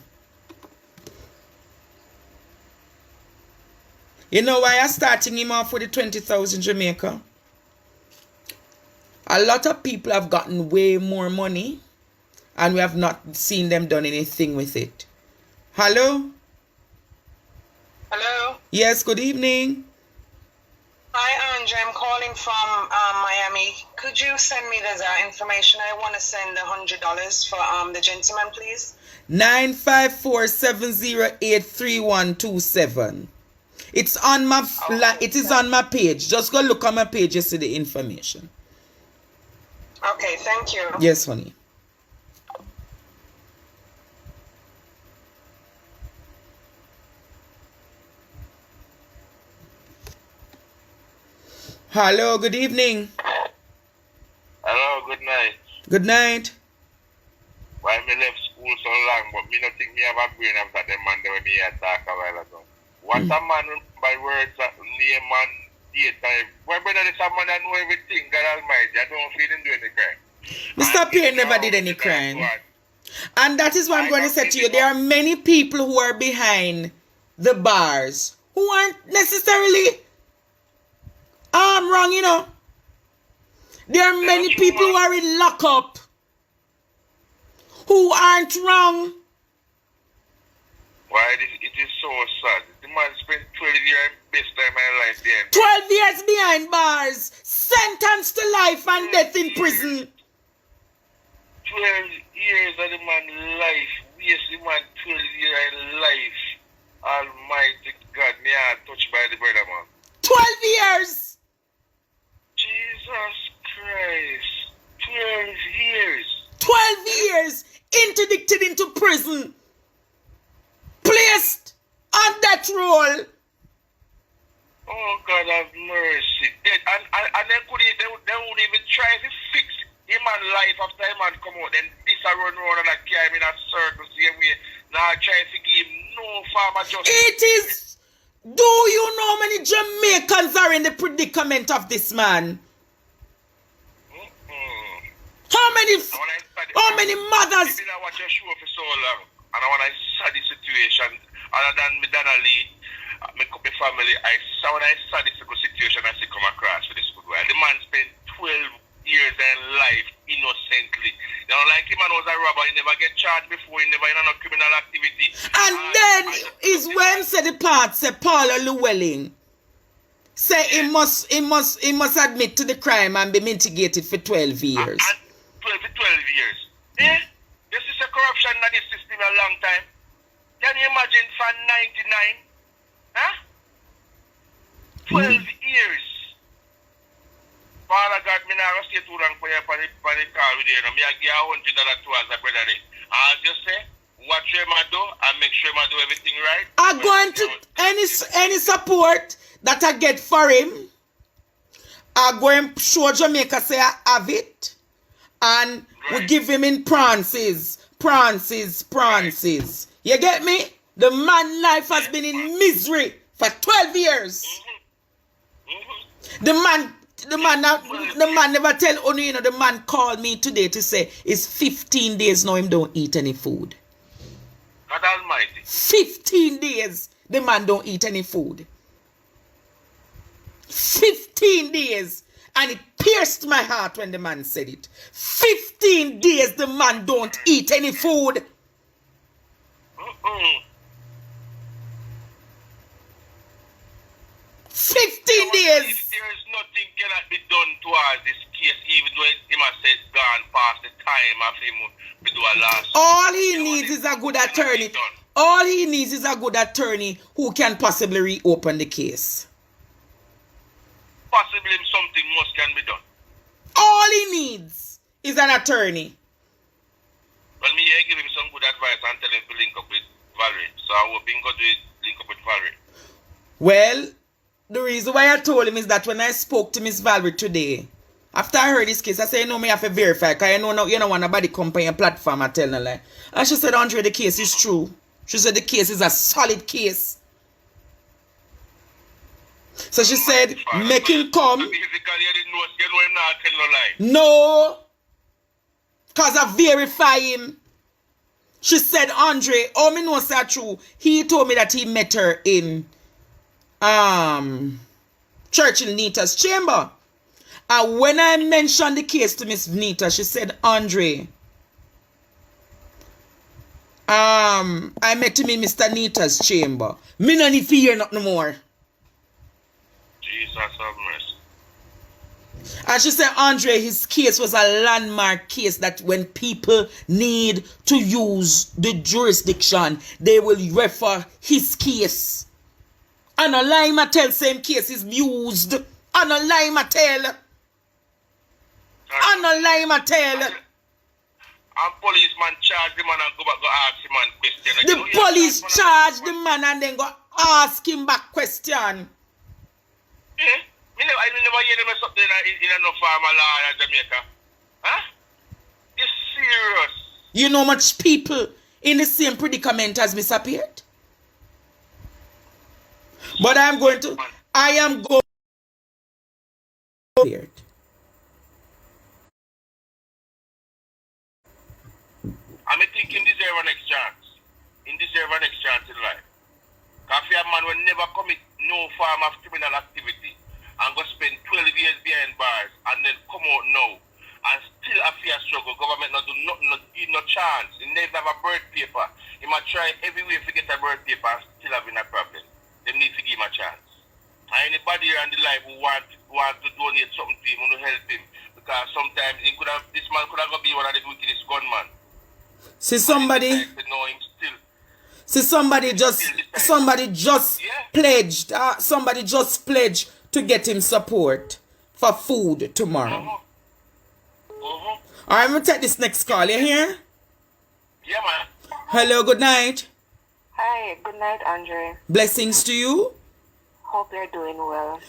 Speaker 1: You know why I'm starting him off with the 20,000, Jamaica? A lot of people have gotten way more money and we have not seen them done anything with it. Hello?
Speaker 4: Hello?
Speaker 1: Yes, good evening.
Speaker 4: Hi, Andre. I'm calling from Miami. Could you send me the information? I want to send $100 for the gentleman, please.
Speaker 1: 954-708-3127. It's on my it is on my page. Just go look on my page, you see the information.
Speaker 4: Okay, thank you.
Speaker 1: Yes, honey. Hello, good evening.
Speaker 5: Hello, good night.
Speaker 1: Good night.
Speaker 5: Why me left school so long, but me not think me have a brain after them man when me had talk a while ago. What a man by words name and daytime. Why brother this a man that know everything, God Almighty. I don't feel him do any crime.
Speaker 1: Mr. Peart never did any crime. And that is what I'm going to say to you. There are many people who are behind the bars who aren't necessarily wrong, you know. There are many people who are in lockup who aren't wrong.
Speaker 5: Why it is so sad. The man spent 12 years best time of my life there.
Speaker 1: 12 years behind bars, sentenced to life and death in prison.
Speaker 5: 12 years of the man's life. Yes, the man 12 years in life.
Speaker 1: petrol.
Speaker 5: Oh, God have mercy. And then they won't even try to fix him and life after him and come out. Then this a run around and a carry him in a circle same way. Now try to give him no farmer justice.
Speaker 1: It is. Do you know how many Jamaicans are in the predicament of this man? How many mothers?
Speaker 5: I didn't watch your show for so long, and I want to saw the situation. Other than me, Dana Lee, my family, when I saw this situation, I see come across with this good way. The man spent 12 years in life innocently. You know, like him man was a robber, he never get charged before, he never in no criminal activity.
Speaker 1: And then is when said the part say Paula Llewellyn say he must admit to the crime and be mitigated for 12 years.
Speaker 5: And 12 years. Eh? This is a corruption in this system a long time. Can you imagine from 99? Huh? 12 years. Father God, me now stay too long for you for the car with you. Me I give $100 towards the brother. I'll just say, watch your do and make sure I do everything right.
Speaker 1: I'm going to any support that I get for him. I'm going to show Jamaica say I have it. And we give him in prances. You get me? The man life has been in misery for 12 years. The man never tell only, you know, the man called me today to say it's 15 days now him don't eat any food.
Speaker 5: God Almighty.
Speaker 1: 15 days the man don't eat any food. 15 days. And it pierced my heart when the man said it. 15 days the man don't eat any food. 15 days.
Speaker 5: There is nothing cannot be done towards this case, even though him has said gone past the time of him to do a last.
Speaker 1: All he needs is a good attorney. All he needs is a good attorney who can possibly reopen the case.
Speaker 5: Possibly something must can be done.
Speaker 1: All he needs is an attorney.
Speaker 5: Well, me I give him some good advice and tell him to link up with Valerie. So I hope he go to link up with Valerie.
Speaker 1: Well, the reason why I told him is that when I spoke to Miss Valerie today, after I heard this case, I said, you know, me have to verify, because you don't want nobody come on your platform and tell no lie. And she said, Andre, the case is true. She said the case is a solid case. So she said, make him come. No. Because I verify him. She said, Andre, oh, me know say true. He told me that he met her in Churchill Nita's chamber. And when I mentioned the case to Miss Nita, she said, Andre, I met him in Mr. Nita's chamber. Me no need to hear nothing more.
Speaker 5: Jesus have mercy.
Speaker 1: And she said, Andre, his case was a landmark case that when people need to use the jurisdiction, they will refer his case. And a lie ma tell same case is used. And a lie ma tell. And a lie ma tell.
Speaker 5: And policeman charge the man and go ask him and question.
Speaker 1: The police charge the man and then go ask him back question.
Speaker 5: Yeah. I never hear them something in no farmer law in Jamaica. Huh? It's serious.
Speaker 1: You know much people in the same predicament as Mr. Peart? But I am going to Peart.
Speaker 5: I think he deserve an next chance. He deserve an next chance in life. Because a man will never commit no form of criminal activity and go spend 12 years behind bars and then come out now and still a fear struggle. Government not do nothing, not give no chance. He never have a birth paper. He might try every way to get a birth paper and still having a problem. They need to give him a chance. And anybody here in the life who want to donate something to him, who help him, because sometimes this man could have be one of the wickedest gunmen.
Speaker 1: See somebody just pledged. Somebody just pledged to get him support for food tomorrow. Alright, I'm gonna take this next call. You hear?
Speaker 5: Yeah, man.
Speaker 1: Hello, good night.
Speaker 4: Hi, good night, Andre.
Speaker 1: Blessings to you.
Speaker 4: Hope you're doing well.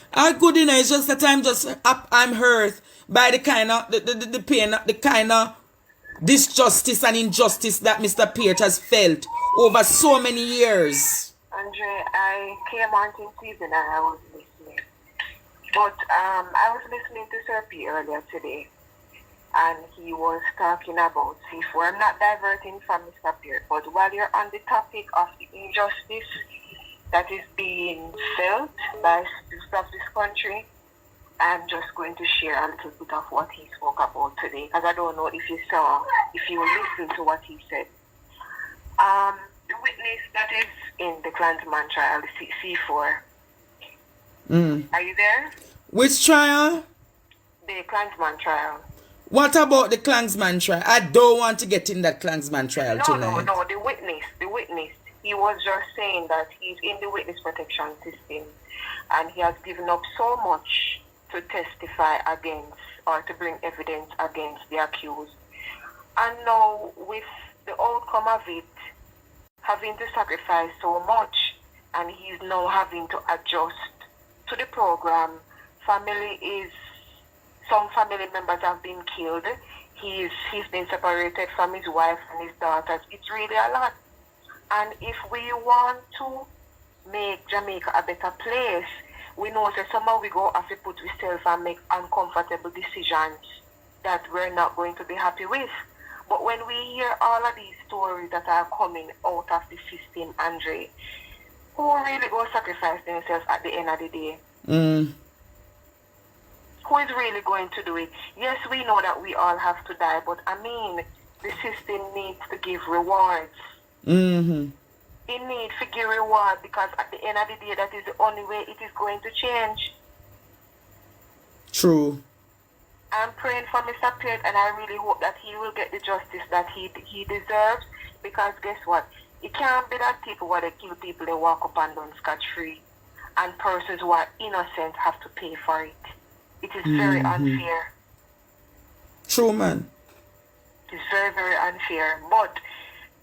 Speaker 1: Good, it's just that I'm hurt by the kind of the pain, the kind of disjustice and injustice that Mr. Peart has felt over so many years.
Speaker 4: Andre, I came on to season and I was listening. But I was listening to Sir P earlier today, and he was talking about C4. I'm not diverting from Mr. Peart, but while you're on the topic of the injustice that is being felt by citizens of this country, I'm just going to share a little bit of what he spoke about today, because I don't know if you listened to what he said. The witness that is in the Klansman trial, the C4. Are you there?
Speaker 1: Which trial?
Speaker 4: The Klansman trial.
Speaker 1: What about the Klansman trial? I don't want to get in that Klansman trial tonight.
Speaker 4: No, the witness. He was just saying that he's in the witness protection system and he has given up so much to testify against or to bring evidence against the accused. And now with the outcome of it, having to sacrifice so much, and he's now having to adjust to the program. Some family members have been killed. He's been separated from his wife and his daughters. It's really a lot. And if we want to make Jamaica a better place, we know that somehow we go have to put ourselves and make uncomfortable decisions that we're not going to be happy with. But when we hear all of these stories that are coming out of the system, Andre, who really go sacrifice themselves at the end of the day? Who is really going to do it? Yes, we know that we all have to die, but I mean, the system needs to give rewards. It needs to give reward, because at the end of the day, that is the only way it is going to change.
Speaker 1: True.
Speaker 4: I'm praying for Mr. Peart, and I really hope that he will get the justice that he deserves, because guess what? It can't be that people where they kill people, they walk up and down scot-free, and persons who are innocent have to pay for it. It is very unfair.
Speaker 1: True, man.
Speaker 4: It is very, very unfair. But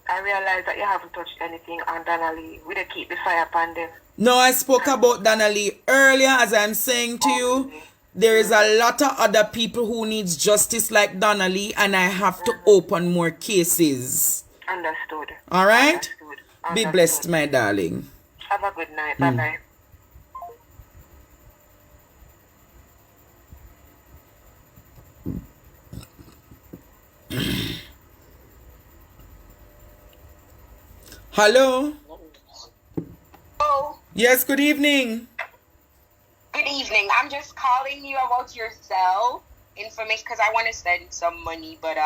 Speaker 4: I realize that you haven't touched anything on Donnelly. We don't keep the fire upon them.
Speaker 1: No, I spoke about Donnelly earlier, as I'm saying to you. There is a lot of other people who needs justice like Donnelly, and I have to open more cases.
Speaker 4: Understood.
Speaker 1: All right?
Speaker 4: Understood.
Speaker 1: Be blessed, my darling.
Speaker 4: Have a good night. Bye-bye.
Speaker 1: Hello?
Speaker 6: Oh,
Speaker 1: Yes, good evening.
Speaker 6: good evening. I'm just calling you about your cell information because I want to send some money. But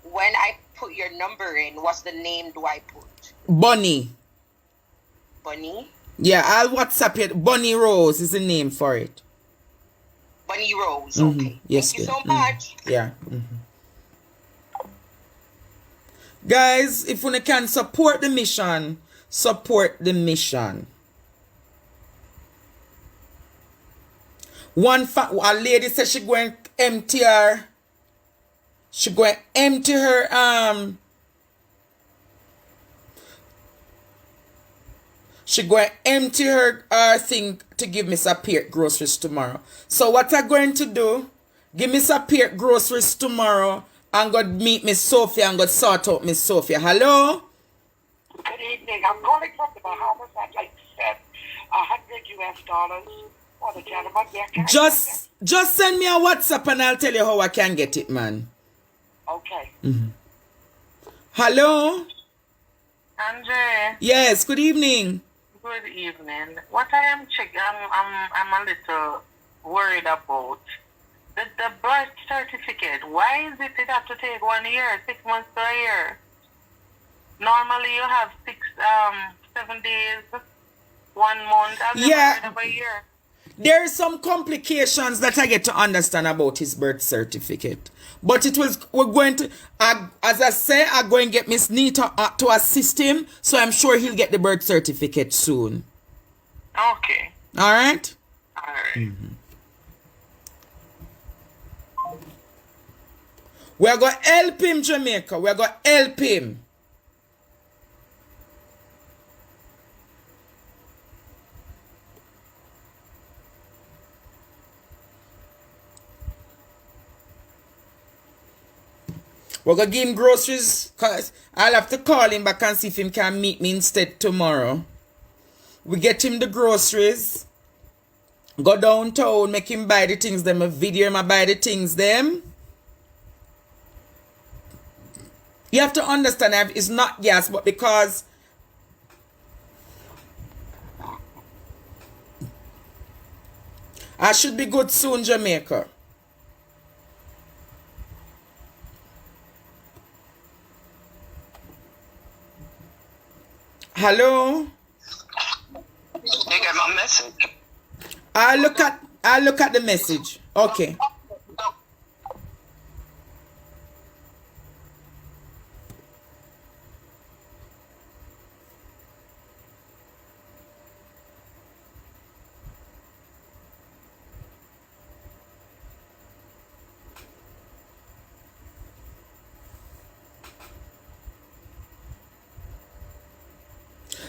Speaker 6: when I put your number in, what's the name do I put?
Speaker 1: Bunny.
Speaker 6: Bunny?
Speaker 1: Yeah, I'll WhatsApp it. Bunny Rose is the name for it.
Speaker 6: Bunny Rose. Okay.
Speaker 1: Yes,
Speaker 6: Thank you
Speaker 1: dear.
Speaker 6: so much.
Speaker 1: Yeah. Guys, if you can support the mission, support the mission. A lady said she going to empty her. She going to empty her She going to empty her thing to give Mr. Peart groceries tomorrow. So what I'm going to do, give Mr. Peart groceries tomorrow and go meet Miss Sophia and go sort out Miss Sophia. Hello?
Speaker 7: Good evening. I'm calling from the Bahamas. I'd like to send $100 for the gentleman. Yeah, can I
Speaker 1: Just send me a WhatsApp and I'll tell you how I can get it, man.
Speaker 7: Okay.
Speaker 1: Hello?
Speaker 8: Andre,
Speaker 1: Yes, good evening.
Speaker 8: good evening. What I am checking, I'm a little worried about the birth certificate. Why is it have to take 1 year, 6 months to a year? Normally you have 7 days, 1 month. I've never heard of a year.
Speaker 1: There are some complications that I get to understand about his birth certificate. But we're going to, as I say, I'm going to get Miss Nita to assist him. So I'm sure he'll get the birth certificate soon.
Speaker 8: Okay.
Speaker 1: All right?
Speaker 8: All right.
Speaker 1: We're going to help him, Jamaica. We're going to help him. We're gonna give him groceries, cause I'll have to call him back and see if him can meet me instead tomorrow. We get him the groceries. Go downtown, make him buy the things them. A video him buy the things them. You have to understand that it's not gas, but because I should be good soon, Jamaica. Hello?
Speaker 9: You got my message?
Speaker 1: I'll look at the message. Okay.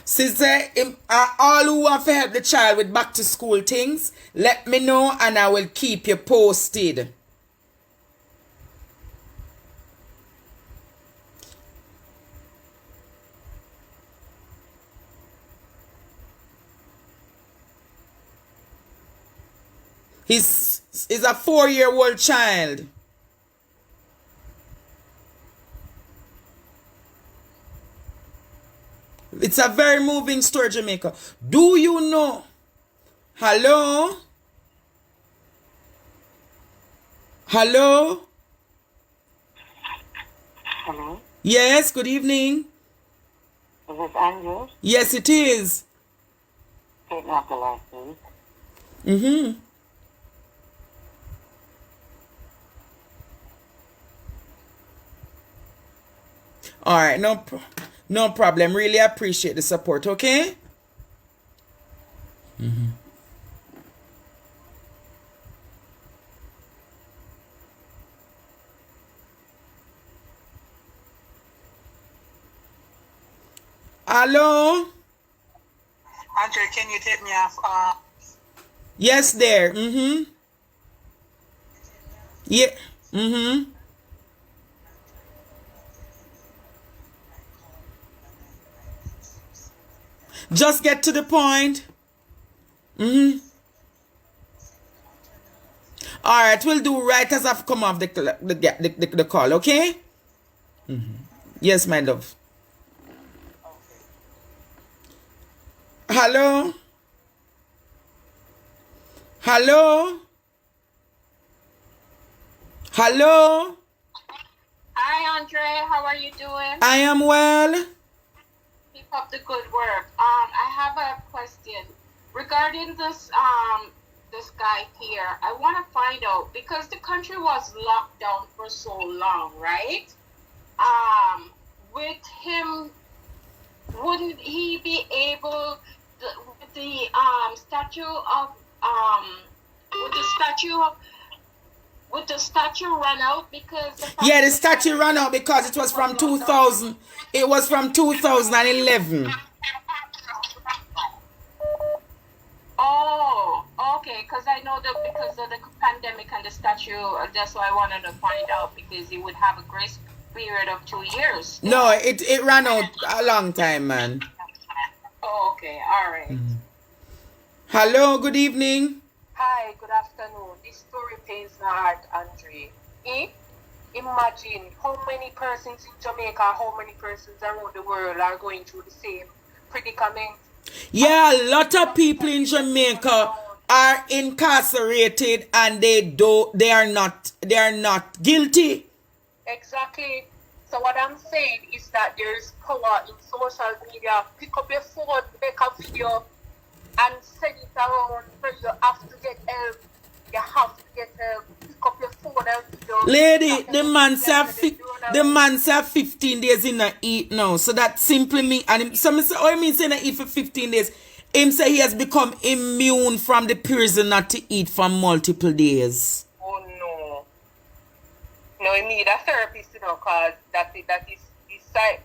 Speaker 1: Sister, all who want to help the child with back to school things, let me know and I will keep you posted. He's a 4-year-old child. It's a very moving story, Jamaica. Do you know? Hello? Hello?
Speaker 7: Hello?
Speaker 1: Yes, good evening.
Speaker 7: Is this Andrew?
Speaker 1: Yes, it is.
Speaker 7: Take me off the last week.
Speaker 1: Mm-hmm. All right, no problem. Really appreciate the support, okay? Mm-hmm. Hello?
Speaker 7: Andrew, can you take me off?
Speaker 1: Yes, there. Mm-hmm. Yeah. Mm-hmm. Just get to the point. Mm-hmm. All right, we'll do right as I've come off the call, okay? Mm-hmm. Yes, my love. Hello? Hello? Hello?
Speaker 10: Hi, Andre. How are you doing?
Speaker 1: I am well.
Speaker 10: Keep up the good work. I have a question regarding this guy here. I want to find out because the country was locked down for so long, right? With him, wouldn't he be able with the statue run out because
Speaker 1: the statue ran out because it was from 2000. It was from 2011.
Speaker 10: Oh, okay. Because I know that because of the pandemic and the statue, that's why I wanted to find out because he would have a grace period of 2 years.
Speaker 1: No, it ran out a long time, man.
Speaker 10: Oh, okay. All right.
Speaker 1: Mm-hmm. Hello, good evening.
Speaker 4: Hi, good afternoon. This story pains my heart, Andre. Imagine how many persons in Jamaica, how many persons around the world are going through the same predicament.
Speaker 1: Yeah, a lot of people in Jamaica are incarcerated and they are not guilty.
Speaker 4: Exactly. So what I'm saying is that there's power in social media. Pick up your phone, make a video, and send it around. So you have to get help. You have to get help. Pick up your phone and video.
Speaker 1: Lady, the man say 15 days in a eat now. So that simply mean, and some say, oh, I mean saying eat for 15 days. Him say he has become immune from the prison not to eat for multiple days.
Speaker 4: Oh no. No, you need a therapist, because that is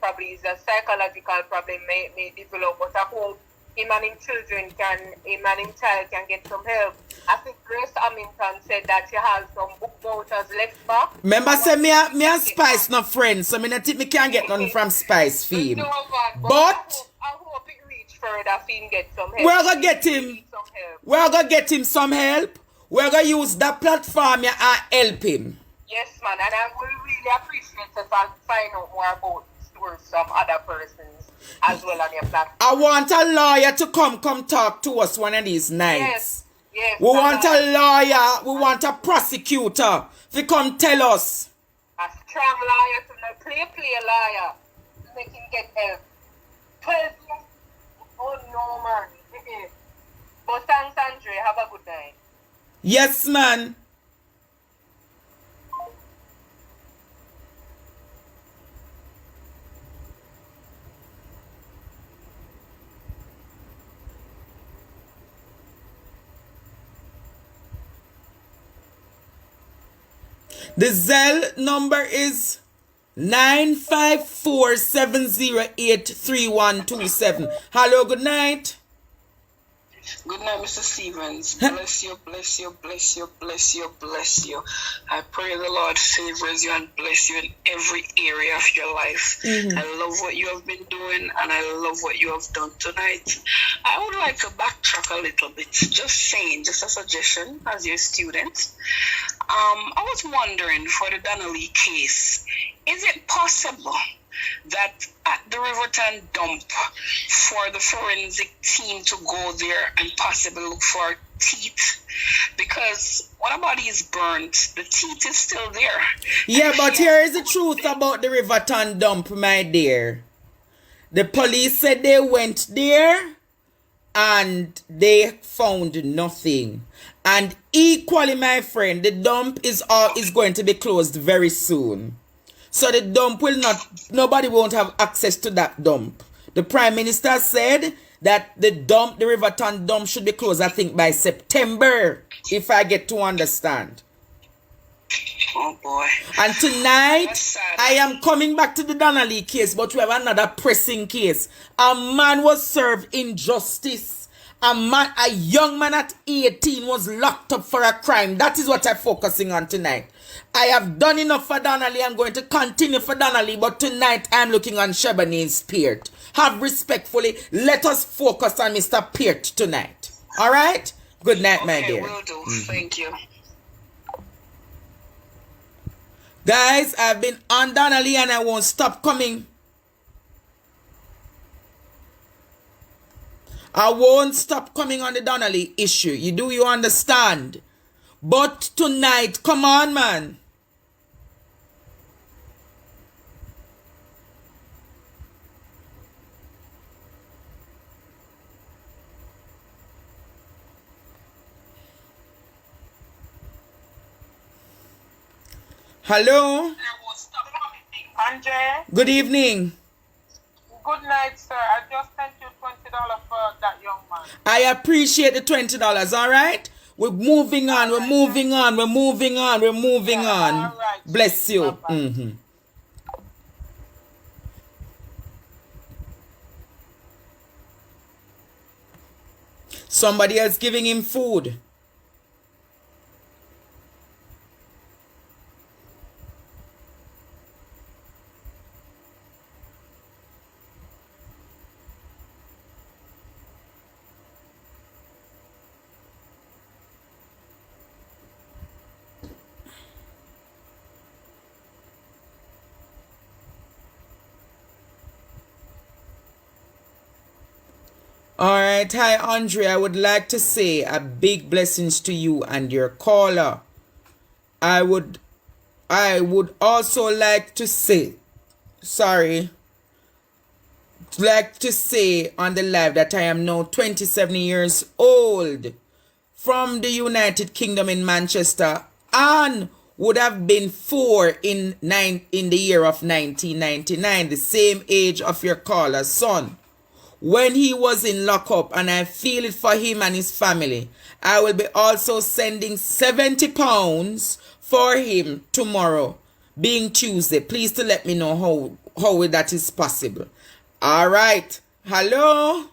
Speaker 4: probably is a psychological problem may develop, but I hope him and him child can get some help. I think Grace Hamilton said that she has some book vouchers left back.
Speaker 1: Remember, say me and Spice not friends, so me not think me can't get nothing from Spice for him.
Speaker 4: No, man,
Speaker 1: But
Speaker 4: I hope it reach further for him get some help.
Speaker 1: we're gonna get him. We're gonna get him some help. We're gonna use that platform and help him.
Speaker 4: Yes, man, and I will really appreciate if I find out more about stories from other persons as well on your platform.
Speaker 1: I want a lawyer to come talk to us one of these nights.
Speaker 4: Yes.
Speaker 1: We want a lawyer. We want a prosecutor to come tell us.
Speaker 4: A strong lawyer to not play lawyer. Make him get help. 12 years. Oh no, man. But thanks, Andre. Have a good night.
Speaker 1: Yes, man. The Zelle number is 954-708-3127. Hello, good night.
Speaker 9: Good night, Mr. Stevens. Bless you, bless you, bless you, bless you, bless you. I pray the Lord favors you and bless you in every area of your life. I love what you have been doing and I love what you have done tonight. I would like to backtrack a little bit. Just a suggestion as your student. I was wondering for the Donnelly case, is it possible that at the Riverton dump for the forensic team to go there and possibly look for teeth? Because when a body is burnt, the teeth is still there.
Speaker 1: Yeah, but here is the truth about the Riverton dump, my dear. The police said they went there and they found nothing. And equally, my friend, the dump is going to be closed very soon. So the dump nobody won't have access to that dump. The Prime Minister said that the Riverton dump should be closed, I think, by September, if I get to understand.
Speaker 9: Oh boy.
Speaker 1: And tonight, I am coming back to the Donnelly case, but we have another pressing case. A man was served injustice. A young man at 18 was locked up for a crime. That is what I'm focusing on tonight. I have done enough for Donnelly. I'm going to continue for Donnelly, but tonight I'm looking on Shebani's Peart. Have respectfully, let us focus on Mr. Peart tonight. All right? Good night, my dear.
Speaker 9: Will do. Thank you.
Speaker 1: Guys, I've been on Donnelly and I won't stop coming. I won't stop coming on the Donnelly issue. You understand? But tonight, come on, man. Hello?
Speaker 8: Andre?
Speaker 1: Good evening.
Speaker 8: Good night, sir. I just sent you $20 for that young man.
Speaker 1: I appreciate the $20, all right? We're moving on, we're moving on. All right. Bless you. Somebody else giving him food. Alright, hi Andre. I would like to say a big blessings to you and your caller. I would also like to say on the live that I am now 27 years old from the United Kingdom in Manchester and would have been 4 in the year of 1999, the same age of your caller's son. When he was in lockup, and I feel it for him and his family, I will be also sending £70 for him tomorrow, being Tuesday. Please to let me know how that is possible. All right. Hello?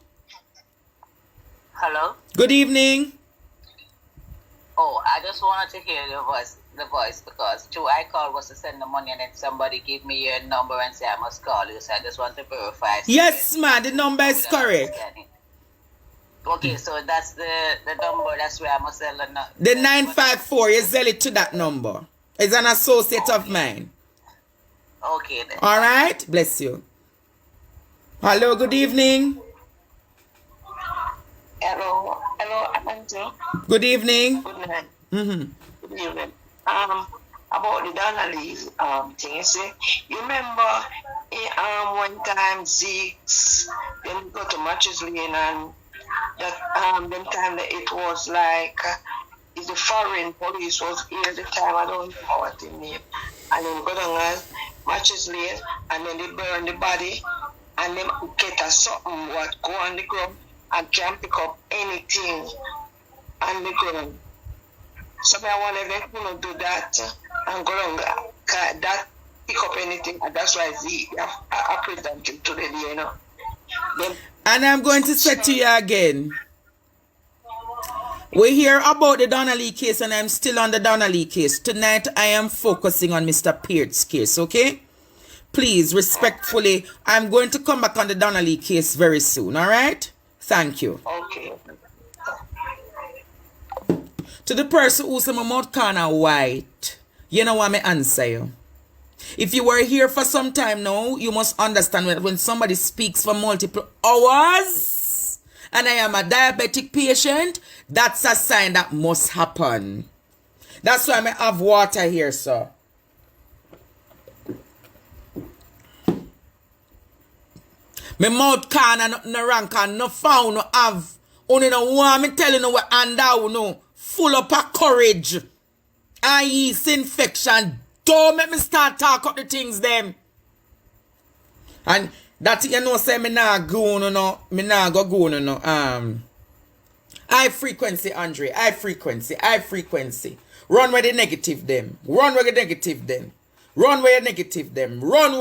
Speaker 11: Hello?
Speaker 1: Good evening.
Speaker 11: Oh, I just wanted to hear the voice because I called was to send the money and then somebody gave me your number and say I must call you. So I just want to verify.
Speaker 1: Yes, man, the number is correct.
Speaker 11: Okay, so that's the number. That's where I must sell
Speaker 1: the 954, you sell it to that number. It's an associate of mine.
Speaker 11: Okay then.
Speaker 1: All right, bless you. Hello, good evening.
Speaker 9: Hello, Amanda.
Speaker 1: Good evening.
Speaker 9: Good night.
Speaker 1: Mm-hmm.
Speaker 9: Good evening. About the Donnelly thing, you remember one time Zeke's, then go to Matches Lane and that them time that it was like the foreign police was here at the time, I don't know what the name, and then go down Matches Lane and then they burn the body and then get a something what go on the ground and can't pick up anything on the ground. So I want to do that and go on that pick up anything, and that's why I present it today, you know. Then,
Speaker 1: and I'm going to say to you again, we hear about the Donnelly case and I'm still on the Donnelly case. Tonight I am focusing on Mr. Peart's case, okay? Please, respectfully, I'm going to come back on the Donnelly case very soon, all right? Thank you.
Speaker 9: Okay.
Speaker 1: To the person who's my mouth corner white, you know what I answer you. If you were here for some time now, you must understand when somebody speaks for multiple hours and I am a diabetic patient, that's a sign that must happen. That's why I have water here, sir. My mouth corner no rank and no found no have. Only no want me telling you what and down no full up of courage and yeast infection. Don't make me start talk up the things them. And that you know say me nah go no high frequency, Andre. High frequency. Run where the negative them. Run where the negative them. Run where the negative them. Run.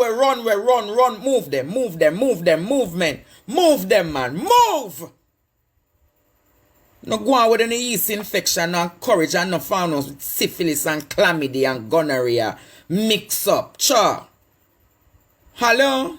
Speaker 1: Move them. Movement. Move them, man. Move. No go on with any yeast infection and courage and no found us with syphilis and chlamydia and gonorrhea. Mix up. Cha. Hello?